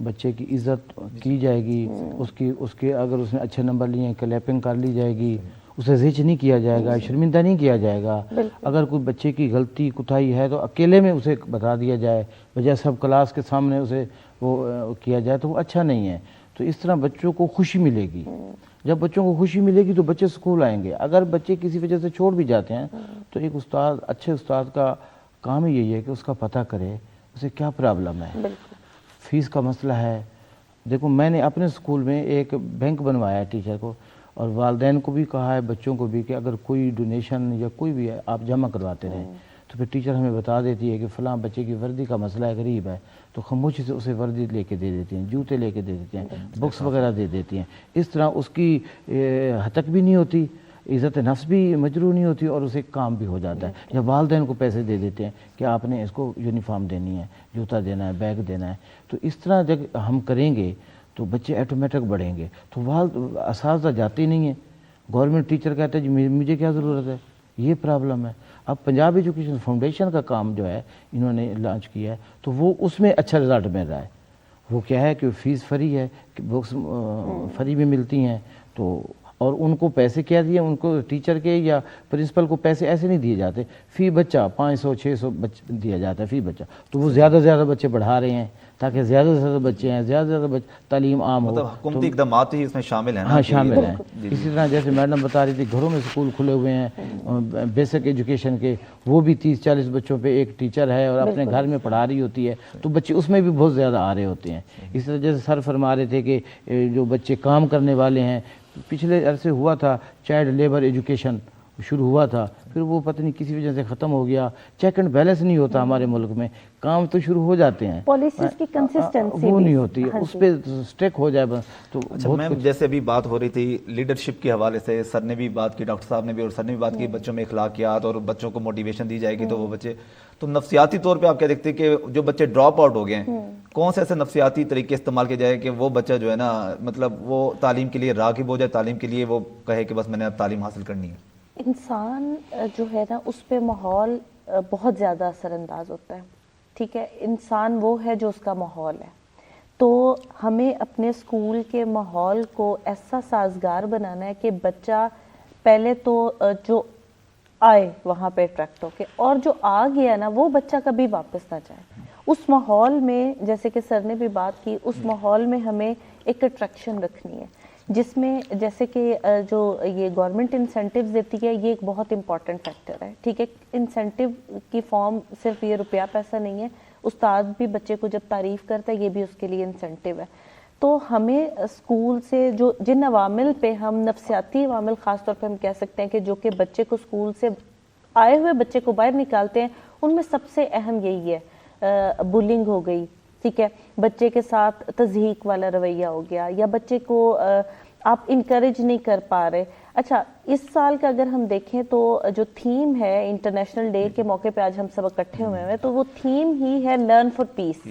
S4: بچے کی عزت کی جائے گی، اس کے اگر اس نے اچھے نمبر لیے ہیں کلیپنگ کر لی جائے گی، اسے زج نہیں کیا جائے گا، شرمندہ نہیں کیا جائے گا۔ اگر کوئی بچے کی غلطی کوتاہی ہے تو اکیلے میں اسے بتا دیا جائے، بجائے سب کلاس کے سامنے اسے وہ کیا جائے، تو وہ اچھا نہیں ہے۔ تو اس طرح بچوں کو خوشی ملے گی، جب بچوں کو خوشی ملے گی تو بچے اسکول آئیں گے۔ اگر بچے کسی وجہ سے چھوڑ بھی جاتے ہیں تو ایک استاد، اچھے استاد کا کام ہی یہی ہے کہ اس کا پتہ کرے اسے کیا پرابلم ہے، فیس کا مسئلہ ہے۔ دیکھو میں نے اپنے اسکول میں ایک بینک بنوایا ہے ٹیچر کو، اور والدین کو بھی کہا ہے، بچوں کو بھی، کہ اگر کوئی ڈونیشن یا کوئی بھی ہے آپ جمع کرواتے رہیں، تو پھر ٹیچر ہمیں بتا دیتی ہے کہ فلاں بچے کی وردی کا مسئلہ ہے، غریب ہے، تو خاموشی سے اسے وردی لے کے دے دیتی ہیں، جوتے لے کے دے دیتی ہیں، بکس وغیرہ دے دیتی ہیں۔ اس طرح اس کی ہتک بھی نہیں ہوتی، عزت نفس بھی مجروح نہیں ہوتی اور اسے کام بھی ہو جاتا ہے. یا والدین کو پیسے دے دیتے ہیں کہ آپ نے اس کو یونیفارم دینی ہے, جوتا دینا ہے, بیگ دینا ہے. تو اس طرح جب ہم کریں گے تو بچے آٹومیٹک بڑھیں گے. تو اساتذہ جاتے ہی نہیں ہیں. گورنمنٹ ٹیچر کہتے ہیں جی مجھے کیا ضرورت ہے, یہ پرابلم ہے. اب پنجاب ایجوکیشن فاؤنڈیشن کا کام جو ہے انہوں نے لانچ کیا ہے تو وہ اس میں اچھا رزلٹ مل رہا ہے. وہ کیا ہے کہ فیس فری ہے, بکس فری میں ملتی ہیں. تو اور ان کو پیسے کیا دیے, ان کو ٹیچر کے یا پرنسپل کو پیسے ایسے نہیں دیے جاتے, فی بچہ 500-600 دیا جاتا ہے فی بچہ. تو وہ زیادہ سے زیادہ بچے بڑھا رہے ہیں تاکہ زیادہ سے زیادہ بچے ہیں, زیادہ سے زیادہ تعلیم عام ہو.
S1: مطلب حکومتی اقدامات ہی اس میں شامل ہیں نا.
S4: ہاں شامل ہیں. اسی طرح جیسے میڈم بتا رہی تھی گھروں میں اسکول کھلے ہوئے ہیں بیسک ایجوکیشن کے, وہ بھی 30-40 بچوں پہ ایک ٹیچر ہے اور اپنے گھر میں پڑھا رہی ہوتی ہے, تو بچے اس میں بھی بہت زیادہ آ رہے ہوتے ہیں. اس طرح جیسے سر فرما رہے تھے کہ جو بچے کام کرنے والے ہیں, پچھلے عرصے ہوا تھا چائلڈ لیبر ایجوکیشن شروع ہوا تھا, پھر وہ پتہ نہیں کسی وجہ سے ختم ہو گیا. چیک اینڈ بیلنس نہیں ہوتا ہمارے ملک میں, کام تو شروع ہو جاتے ہیں,
S3: پالیسیز کی کنسسٹنسی
S4: وہ نہیں ہوتی, اس پہ سٹیک ہو جائے بس. تو
S1: اچھا میم, جیسے ابھی بات ہو رہی تھی لیڈرشپ کے حوالے سے, سر نے بھی بات کی, ڈاکٹر صاحب نے بھی, اور سر نے بھی بات کی بچوں میں اخلاقیات اور بچوں کو موٹیویشن دی جائے گی تو وہ بچے, تو نفسیاتی طور پہ آپ کیا دیکھتے ہیں کہ جو بچے ڈراپ آؤٹ ہو گئے ہیں, کون سے ایسے نفسیاتی طریقے استعمال کیے جائے کہ وہ بچہ جو ہے نا مطلب وہ تعلیم کے لیے راغب ہو جائے, تعلیم کے لیے وہ کہے کہ بس میں نے اب تعلیم حاصل کرنی ہے.
S3: انسان جو ہے نا اس پہ ماحول بہت زیادہ اثر انداز ہوتا ہے. ٹھیک ہے, انسان وہ ہے جو اس کا ماحول ہے. تو ہمیں اپنے اسکول کے ماحول کو ایسا سازگار بنانا ہے کہ بچہ پہلے تو جو آئے وہاں پہ اٹریکٹ ہو کے, اور جو آ گیا نا وہ بچہ کبھی واپس نہ جائے. اس ماحول میں جیسے کہ سر نے بھی بات کی, اس ماحول میں ہمیں ایک اٹریکشن رکھنی ہے جس میں جیسے کہ جو یہ گورنمنٹ انسینٹیوز دیتی ہے یہ ایک بہت امپورٹنٹ فیکٹر ہے. ٹھیک ہے, انسینٹیو کی فارم صرف یہ روپیہ پیسہ نہیں ہے, استاد بھی بچے کو جب تعریف کرتا ہے یہ بھی اس کے لیے انسینٹیو ہے. تو ہمیں اسکول سے جو جن عوامل پہ ہم نفسیاتی عوامل خاص طور پہ ہم کہہ سکتے ہیں کہ جو کہ بچے کو اسکول سے آئے ہوئے بچے کو باہر نکالتے ہیں, ان میں سب سے اہم یہی ہے. بولنگ ہو گئی, ٹھیک ہے, بچے کے ساتھ تضحیک والا رویہ ہو گیا, یا بچے کو آپ انکریج نہیں کر پا رہے. اچھا, اس سال کا اگر ہم دیکھیں تو جو تھیم ہے انٹرنیشنل ڈے کے موقع پہ آج ہم سب اکٹھے ہوئے ہیں, تو وہ تھیم ہی ہے لرن فار پیس.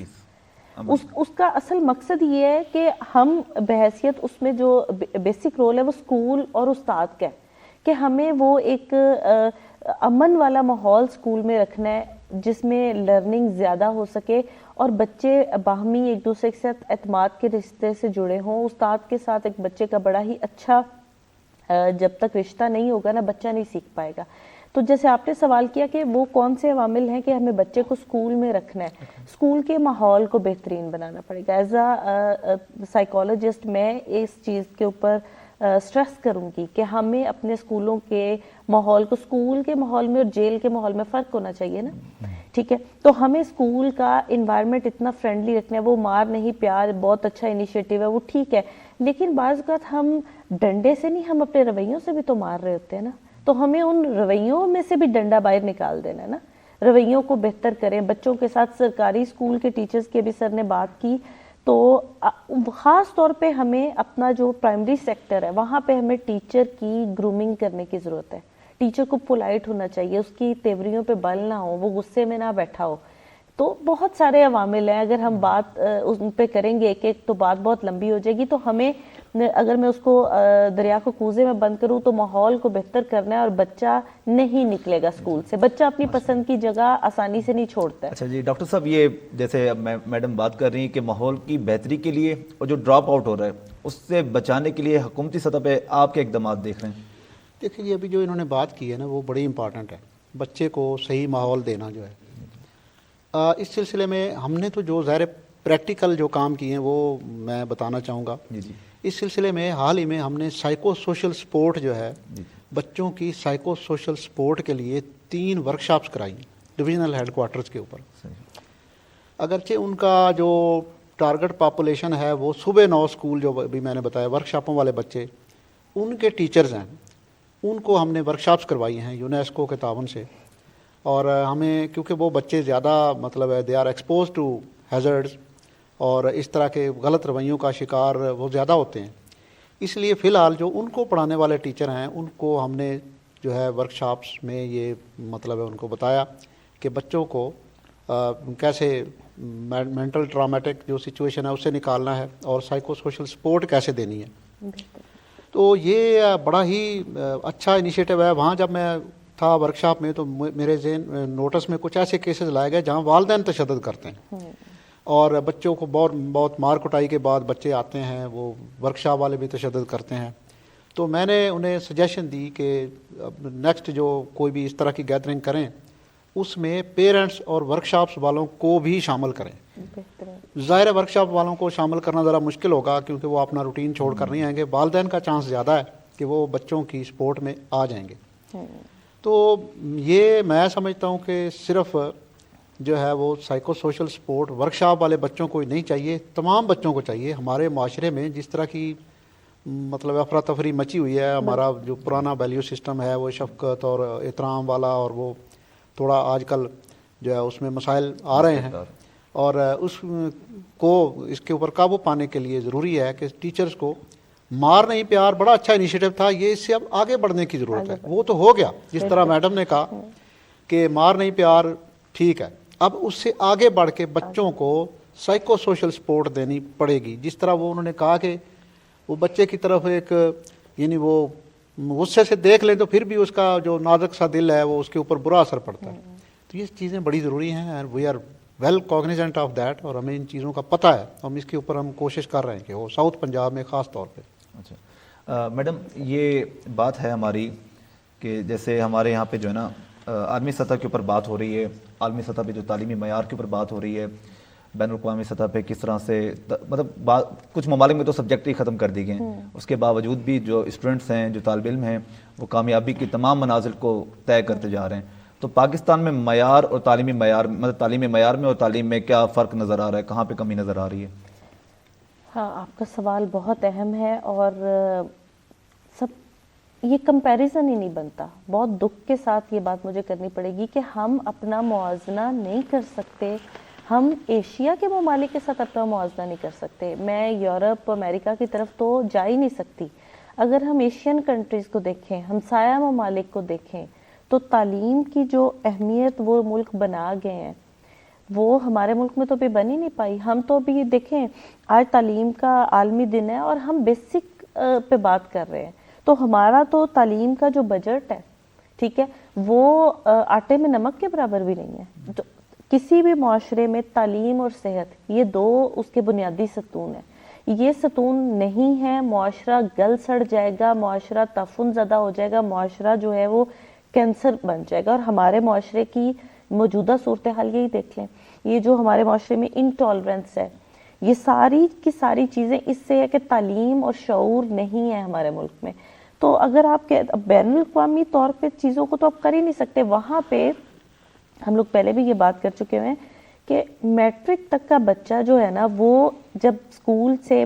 S3: اس کا اصل مقصد یہ ہے کہ ہم بحیثیت اس میں جو بیسک رول ہے وہ اسکول اور استاد کا ہے کہ ہمیں وہ ایک امن والا ماحول اسکول میں رکھنا ہے جس میں لرننگ زیادہ ہو سکے اور بچے باہمی ایک دوسرے کے ساتھ اعتماد کے رشتے سے جڑے ہوں. استاد کے ساتھ ایک بچے کا بڑا ہی اچھا جب تک رشتہ نہیں ہوگا نا بچہ نہیں سیکھ پائے گا. تو جیسے آپ نے سوال کیا کہ وہ کون سے عوامل ہیں کہ ہمیں بچے کو اسکول میں رکھنا ہے, اسکول کے ماحول کو بہترین بنانا پڑے گا. ایز اے سائیکالوجسٹ میں اس چیز کے اوپر سٹریس کروں گی کہ ہمیں اپنے اسکولوں کے ماحول کو, اسکول کے ماحول میں اور جیل کے ماحول میں فرق ہونا چاہیے نا. ٹھیک ہے, تو ہمیں اسکول کا انوائرمنٹ اتنا فرینڈلی رکھنا ہے, وہ مار نہیں پیار بہت اچھا انیشیٹو ہے وہ ٹھیک ہے, لیکن بعض اوقات ہم ڈنڈے سے نہیں, ہم اپنے رویوں سے بھی تو مار رہے ہوتے ہیں نا. تو ہمیں ان رویوں میں سے بھی ڈنڈا باہر نکال دینا ہے نا, رویوں کو بہتر کریں. بچوں کے ساتھ سرکاری اسکول کے ٹیچرز کی بھی سر نے بات کی, تو خاص طور پہ ہمیں اپنا جو پرائمری سیکٹر ہے وہاں پہ ہمیں ٹیچر کی گرومنگ کرنے کی ضرورت ہے. ٹیچر کو پولائٹ ہونا چاہیے, اس کی تیوریوں پہ بل نہ ہو, وہ غصے میں نہ بیٹھا ہو. تو بہت سارے عوامل ہیں, اگر ہم بات ان پہ کریں گے ایک ایک تو بات بہت لمبی ہو جائے گی. تو ہمیں اگر میں اس کو دریا کو کوزے میں بند کروں تو ماحول کو بہتر کرنا ہے, اور بچہ نہیں نکلے گا اسکول سے, بچہ اپنی پسند کی جگہ آسانی سے نہیں چھوڑتا ہے.
S1: اچھا جی ڈاکٹر صاحب, یہ جیسے میڈم بات کر رہی ہیں کہ ماحول کی بہتری کے لیے اور جو ڈراپ آؤٹ ہو رہا ہے اس سے بچانے کے لیے حکومتی سطح پہ آپ کے اقدامات دیکھ رہے ہیں؟
S2: دیکھیں یہ ابھی جو انہوں نے بات کی ہے نا وہ بڑی امپارٹنٹ ہے, بچے کو صحیح ماحول دینا جو ہے. اس سلسلے میں ہم نے تو جو ظاہر پریکٹیکل جو کام کیے ہیں وہ میں بتانا چاہوں گا.
S1: جی
S2: اس سلسلے میں حال ہی میں ہم نے سائیکو سوشل سپورٹ جو ہے بچوں کی سائیکو سوشل سپورٹ کے لیے 3 ورکشاپس کرائی ڈویژنل ہیڈ کوارٹرز کے اوپر. اگرچہ ان کا جو ٹارگٹ پاپولیشن ہے وہ صبح 9 اسکول جو ابھی میں نے بتایا ورکشاپوں والے بچے, ان کے ٹیچرز ہیں, ان کو ہم نے ورکشاپس کروائی ہیں یونیسکو کے تعاون سے. اور ہمیں کیونکہ وہ بچے زیادہ مطلب ہے they are expose to hazards اور اس طرح کے غلط رویوں کا شکار وہ زیادہ ہوتے ہیں, اس لیے فی الحال جو ان کو پڑھانے والے ٹیچر ہیں ان کو ہم نے جو ہے ورک شاپس میں یہ مطلب ہے ان کو بتایا کہ بچوں کو کیسے مینٹل ٹرامیٹک جو سچویشن ہے اس سے نکالنا ہے اور سائیکو سوشل سپورٹ کیسے دینی ہے. تو یہ بڑا ہی اچھا انیشیٹو ہے. وہاں جب میں تھا ورک شاپ میں تو میرے ذہن نوٹس میں کچھ ایسے کیسز لائے گئے جہاں والدین تشدد کرتے ہیں اور بچوں کو بہت مار کٹائی کے بعد بچے آتے ہیں, وہ ورک شاپ والے بھی تشدد کرتے ہیں. تو میں نے انہیں سجیشن دی کہ نیکسٹ جو کوئی بھی اس طرح کی گیدرنگ کریں اس میں پیرنٹس اور ورک شاپس والوں کو بھی شامل کریں. ظاہر ہے ورک شاپ والوں کو شامل کرنا ذرا مشکل ہوگا کیونکہ وہ اپنا روٹین چھوڑ کر نہیں آئیں گے. والدین کا چانس زیادہ ہے کہ وہ بچوں کی سپورٹ میں آ جائیں گے. تو یہ میں سمجھتا ہوں کہ صرف جو ہے وہ psycho social support work shop والے بچوں کو نہیں چاہیے, تمام بچوں کو چاہیے. ہمارے معاشرے میں جس طرح کی مطلب افراتفری مچی ہوئی ہے, ہمارا جو پرانا ویلیو سسٹم ہے وہ شفقت اور احترام والا, اور وہ تھوڑا آج کل جو ہے اس میں مسائل آ رہے ہیں, اور اس کو اس کے اوپر قابو پانے کے لیے ضروری ہے کہ ٹیچرز کو مار نہیں پیار بڑا اچھا انیشیٹو تھا, یہ اس سے اب آگے بڑھنے کی ضرورت ہے. وہ تو ہو گیا جس طرح میڈم نے کہا کہ مار نہیں پیار ٹھیک ہے, اب اس سے آگے بڑھ کے بچوں کو سائیکو سوشل سپورٹ دینی پڑے گی. جس طرح وہ انہوں نے کہا کہ وہ بچے کی طرف ایک یعنی وہ غصے سے دیکھ لیں تو پھر بھی اس کا جو نازک سا دل ہے وہ اس کے اوپر برا اثر پڑتا ہے. تو یہ چیزیں بڑی ضروری ہیں and we are well cognizant of that, اور ہمیں ان چیزوں کا پتہ ہے. ہم اس کے اوپر ہم کوشش کر رہے ہیں کہ وہ ساؤتھ پنجاب میں خاص طور پہ.
S1: اچھا میڈم, یہ بات ہے ہماری کہ جیسے ہمارے یہاں پہ جو ہے نا عالمی سطح کے اوپر بات ہو رہی ہے, عالمی سطح پہ جو تعلیمی معیار کے اوپر بات ہو رہی ہے, بین الاقوامی سطح پہ کس طرح سے مطلب کچھ ممالک میں تو سبجیکٹ ہی ختم کر دی گئے ہیں, اس کے باوجود بھی جو اسٹوڈنٹس ہیں, جو طالب علم ہیں, وہ کامیابی کی تمام منازل کو طے کرتے جا رہے ہیں. تو پاکستان میں معیار اور تعلیمی معیار مطلب تعلیمی معیار میں اور تعلیم میں کیا فرق نظر آ رہا ہے, کہاں پہ کمی نظر آ رہی ہے؟
S3: ہاں, آپ کا سوال بہت اہم ہے اور یہ کمپیریزن ہی نہیں بنتا. بہت دکھ کے ساتھ یہ بات مجھے کرنی پڑے گی کہ ہم اپنا موازنہ نہیں کر سکتے, ہم ایشیا کے ممالک کے ساتھ اپنا موازنہ نہیں کر سکتے. میں یورپ امریکہ کی طرف تو جا ہی نہیں سکتی. اگر ہم ایشین کنٹریز کو دیکھیں, ہمسایہ ممالک کو دیکھیں, تو تعلیم کی جو اہمیت وہ ملک بنا گئے ہیں وہ ہمارے ملک میں تو بھی بن ہی نہیں پائی. ہم تو بھی دیکھیں آج تعلیم کا عالمی دن ہے اور ہم بیسک پہ بات کر رہے ہیں. تو ہمارا تو تعلیم کا جو بجٹ ہے, ٹھیک ہے, وہ آٹے میں نمک کے برابر بھی نہیں ہے. تو کسی بھی معاشرے میں تعلیم اور صحت یہ دو اس کے بنیادی ستون ہیں. یہ ستون نہیں ہے, معاشرہ گل سڑ جائے گا, معاشرہ تعفن زدہ ہو جائے گا, معاشرہ جو ہے وہ کینسر بن جائے گا. اور ہمارے معاشرے کی موجودہ صورتحال یہی دیکھ لیں, یہ جو ہمارے معاشرے میں انٹالرنس ہے, یہ ساری کی ساری چیزیں اس سے ہے کہ تعلیم اور شعور نہیں ہے ہمارے ملک میں. تو اگر آپ بین الاقوامی طور پہ چیزوں کو تو آپ کر ہی نہیں سکتے. وہاں پہ ہم لوگ پہلے بھی یہ بات کر چکے ہیں کہ میٹرک تک کا بچہ جو ہے نا, وہ جب اسکول سے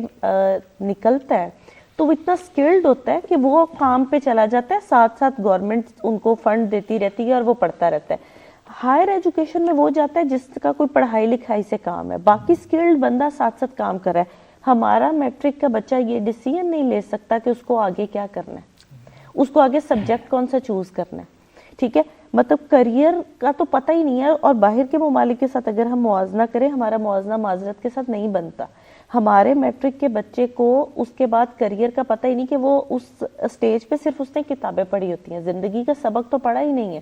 S3: نکلتا ہے تو وہ اتنا سکلڈ ہوتا ہے کہ وہ کام پہ چلا جاتا ہے, ساتھ ساتھ گورنمنٹ ان کو فنڈ دیتی رہتی ہے اور وہ پڑھتا رہتا ہے. ہائر ایجوکیشن میں وہ جاتا ہے جس کا کوئی پڑھائی لکھائی سے کام ہے, باقی سکلڈ بندہ ساتھ ساتھ کام کر رہا ہے. ہمارا میٹرک کا بچہ یہ ڈیسیژن نہیں لے سکتا کہ اس کو آگے کیا کرنا ہے, اس کو آگے سبجیکٹ کون سا چوز کرنا ہے, ٹھیک ہے. مطلب کریئر کا تو پتہ ہی نہیں ہے. اور باہر کے ممالک کے ساتھ اگر ہم موازنہ کریں, ہمارا موازنہ معذرت کے ساتھ نہیں بنتا. ہمارے میٹرک کے بچے کو اس کے بعد کریئر کا پتہ ہی نہیں کہ وہ اس سٹیج پہ صرف اس نے کتابیں پڑھی ہوتی ہیں, زندگی کا سبق تو پڑھا ہی نہیں ہے,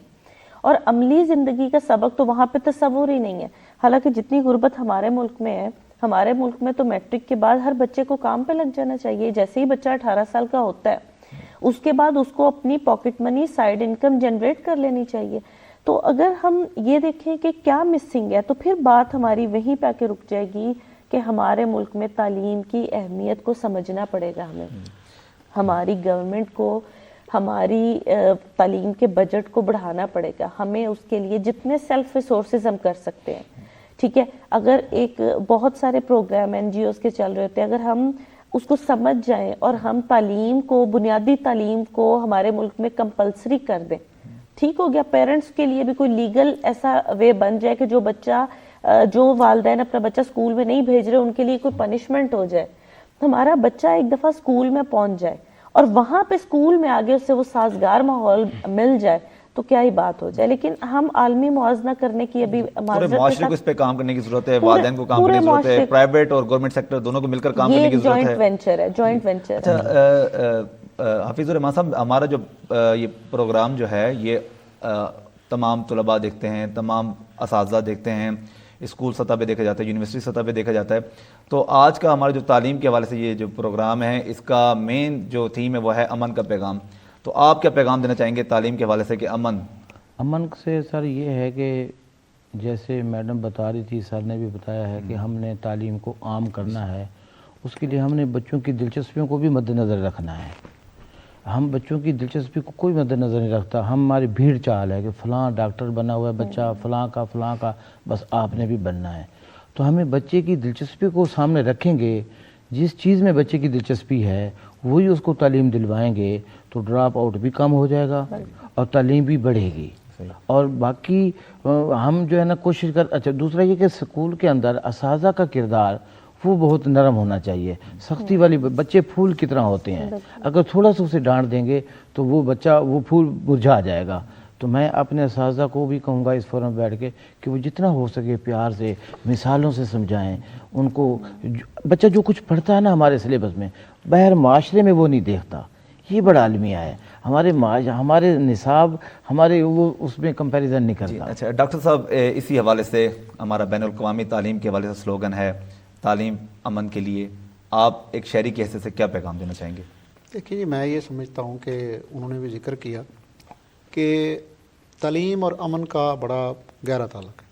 S3: اور عملی زندگی کا سبق تو وہاں پہ تصور ہی نہیں ہے. حالانکہ جتنی غربت ہمارے ملک میں ہے, ہمارے ملک میں تو میٹرک کے بعد ہر بچے کو کام پہ لگ جانا چاہیے. جیسے ہی بچہ 18 سال کا ہوتا ہے اس کے بعد اس کو اپنی pocket money, side income generate کر لینی چاہیے. تو اگر ہم یہ دیکھیں کہ کیا مسنگ ہے, تو پھر بات ہماری وہیں پہ آ کے رک جائے گی کہ ہمارے ملک میں تعلیم کی اہمیت کو سمجھنا پڑے گا. ہمیں ہماری گورنمنٹ کو ہماری تعلیم کے بجٹ کو بڑھانا پڑے گا. ہمیں اس کے لیے جتنے سیلف ریسورسز ہم کر سکتے ہیں, ٹھیک ہے, اگر ایک بہت سارے پروگرام NGOs کے چل رہے ہوتے ہیں, اگر ہم اس کو سمجھ جائیں اور ہم تعلیم کو, بنیادی تعلیم کو ہمارے ملک میں کمپلسری کر دیں, ٹھیک ہو گیا. پیرنٹس کے لیے بھی کوئی لیگل ایسا وے بن جائے کہ جو بچہ, جو والدین اپنا بچہ اسکول میں نہیں بھیج رہے ان کے لیے کوئی پنشمنٹ ہو جائے. ہمارا بچہ ایک دفعہ اسکول میں پہنچ جائے اور وہاں پہ اسکول میں آگے اس سے وہ سازگار ماحول مل جائے تو کیا ہی بات ہو جائے. لیکن ہم عالمی موازنہ کرنے کی ابھی
S1: پورے معاشرے کو اس پہ کام کرنے کی ضرورت ہے, والدین کو کام کرنے کی ضرورت ہے, پرائیویٹ اور گورنمنٹ سیکٹر دونوں کو مل کر کام کرنے کی ضرورت ہے.
S3: جوائنٹ وینچر ہے, جوائنٹ وینچر.
S1: اچھا حفیظ الرحمان صاحب, ہمارا جو یہ پروگرام جو ہے یہ تمام طلباء دیکھتے ہیں, تمام اساتذہ دیکھتے ہیں, اسکول سطح پہ دیکھا جاتا ہے, یونیورسٹی سطح پہ دیکھا جاتا ہے. تو آج کا ہمارا جو تعلیم کے حوالے سے یہ جو پروگرام ہے اس کا مین جو تھیم ہے وہ ہے امن کا پیغام. تو آپ کیا پیغام دینا چاہیں گے تعلیم کے حوالے سے کہ
S4: امن سے سر یہ ہے کہ جیسے میڈم بتا رہی تھی, سر نے بھی بتایا ہے کہ ہم نے تعلیم کو عام کرنا ہے, اس کے لیے ہم نے بچوں کی دلچسپیوں کو بھی مد نظر رکھنا ہے. ہم بچوں کی دلچسپی کو کوئی مد نظر نہیں رکھتا, ہماری بھیڑ چال ہے کہ فلاں ڈاکٹر بنا ہوا ہے بچہ, فلاں کا, بس آپ نے بھی بننا ہے. تو ہمیں بچے کی دلچسپی کو سامنے رکھیں گے, جس چیز میں بچے کی دلچسپی ہے وہی اس کو تعلیم دلوائیں گے تو ڈراپ آؤٹ بھی کم ہو جائے گا اور تعلیم بھی بڑھے گی. اور باقی ہم جو ہے نا کوشش اچھا دوسرا یہ کہ اسکول کے اندر اساتذہ کا کردار وہ بہت نرم ہونا چاہیے. سختی والی بچے پھول کی طرح ہوتے ہیں, اگر تھوڑا سا اسے ڈانٹ دیں گے تو وہ بچہ وہ پھول مرجھا جائے گا. تو میں اپنے اساتذہ کو بھی کہوں گا اس فورم بیٹھ کے کہ وہ جتنا ہو سکے پیار سے مثالوں سے سمجھائیں ان کو. بچہ جو کچھ پڑھتا ہے نا ہمارے سلیبس میں باہر معاشرے میں وہ نہیں دیکھتا, یہ بڑا المیہ ہے. ہمارے نصاب ہمارے وہ اس میں کمپیریزن نہیں کرتا.
S1: اچھا ڈاکٹر صاحب, اسی حوالے سے ہمارا بین الاقوامی تعلیم کے حوالے سے سلوگن ہے تعلیم امن کے لیے, آپ ایک شہری کی حیثیت سے کیا پیغام دینا چاہیں گے؟
S2: دیکھیے جی, میں یہ سمجھتا ہوں کہ انہوں نے بھی ذکر کیا کہ تعلیم اور امن کا بڑا گہرا تعلق ہے.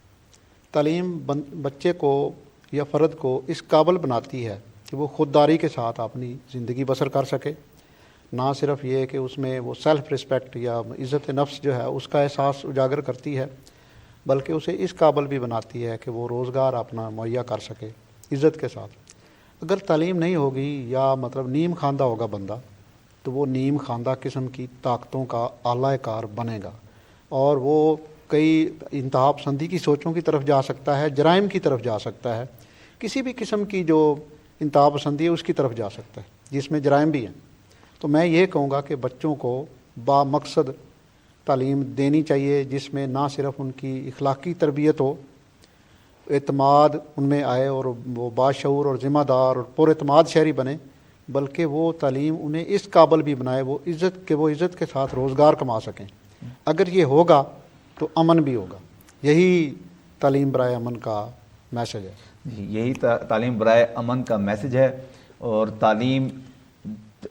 S2: تعلیم بچے کو یا فرد کو اس قابل بناتی ہے کہ وہ خودداری کے ساتھ اپنی زندگی بسر کر سکے. نہ صرف یہ کہ اس میں وہ سیلف رسپیکٹ یا عزت نفس جو ہے اس کا احساس اجاگر کرتی ہے, بلکہ اسے اس قابل بھی بناتی ہے کہ وہ روزگار اپنا مہیا کر سکے عزت کے ساتھ. اگر تعلیم نہیں ہوگی یا مطلب نیم خواندہ ہوگا بندہ تو وہ نیم خواندہ قسم کی طاقتوں کا اعلی کار بنے گا اور وہ کئی انتہا پسندی کی سوچوں کی طرف جا سکتا ہے, جرائم کی طرف جا سکتا ہے, کسی بھی قسم کی جو انتہا پسندی ہے اس کی طرف جا سکتا ہے جس میں جرائم بھی ہیں. تو میں یہ کہوں گا کہ بچوں کو با مقصد تعلیم دینی چاہیے جس میں نہ صرف ان کی اخلاقی تربیت ہو, اعتماد ان میں آئے اور وہ باشعور اور ذمہ دار اور پر اعتماد شہری بنے, بلکہ وہ تعلیم انہیں اس قابل بھی بنائے وہ عزت کے ساتھ روزگار کما سکیں. اگر یہ ہوگا تو امن بھی ہوگا. یہی تعلیم برائے امن کا میسج ہے.
S1: یہی تعلیم برائے امن کا میسج ہے. اور تعلیم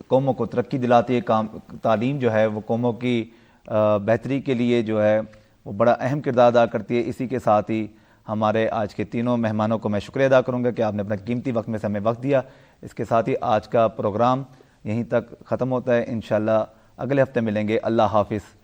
S1: قوموں کو ترقی دلاتی ہے. تعلیم جو ہے وہ قوموں کی بہتری کے لیے جو ہے وہ بڑا اہم کردار ادا کرتی ہے. اسی کے ساتھ ہی ہمارے آج کے تینوں مہمانوں کو میں شکریہ ادا کروں گا کہ آپ نے اپنا قیمتی وقت میں سے ہمیں وقت دیا. اس کے ساتھ ہی آج کا پروگرام یہیں تک ختم ہوتا ہے. انشاءاللہ اگلے ہفتے ملیں گے. اللہ حافظ.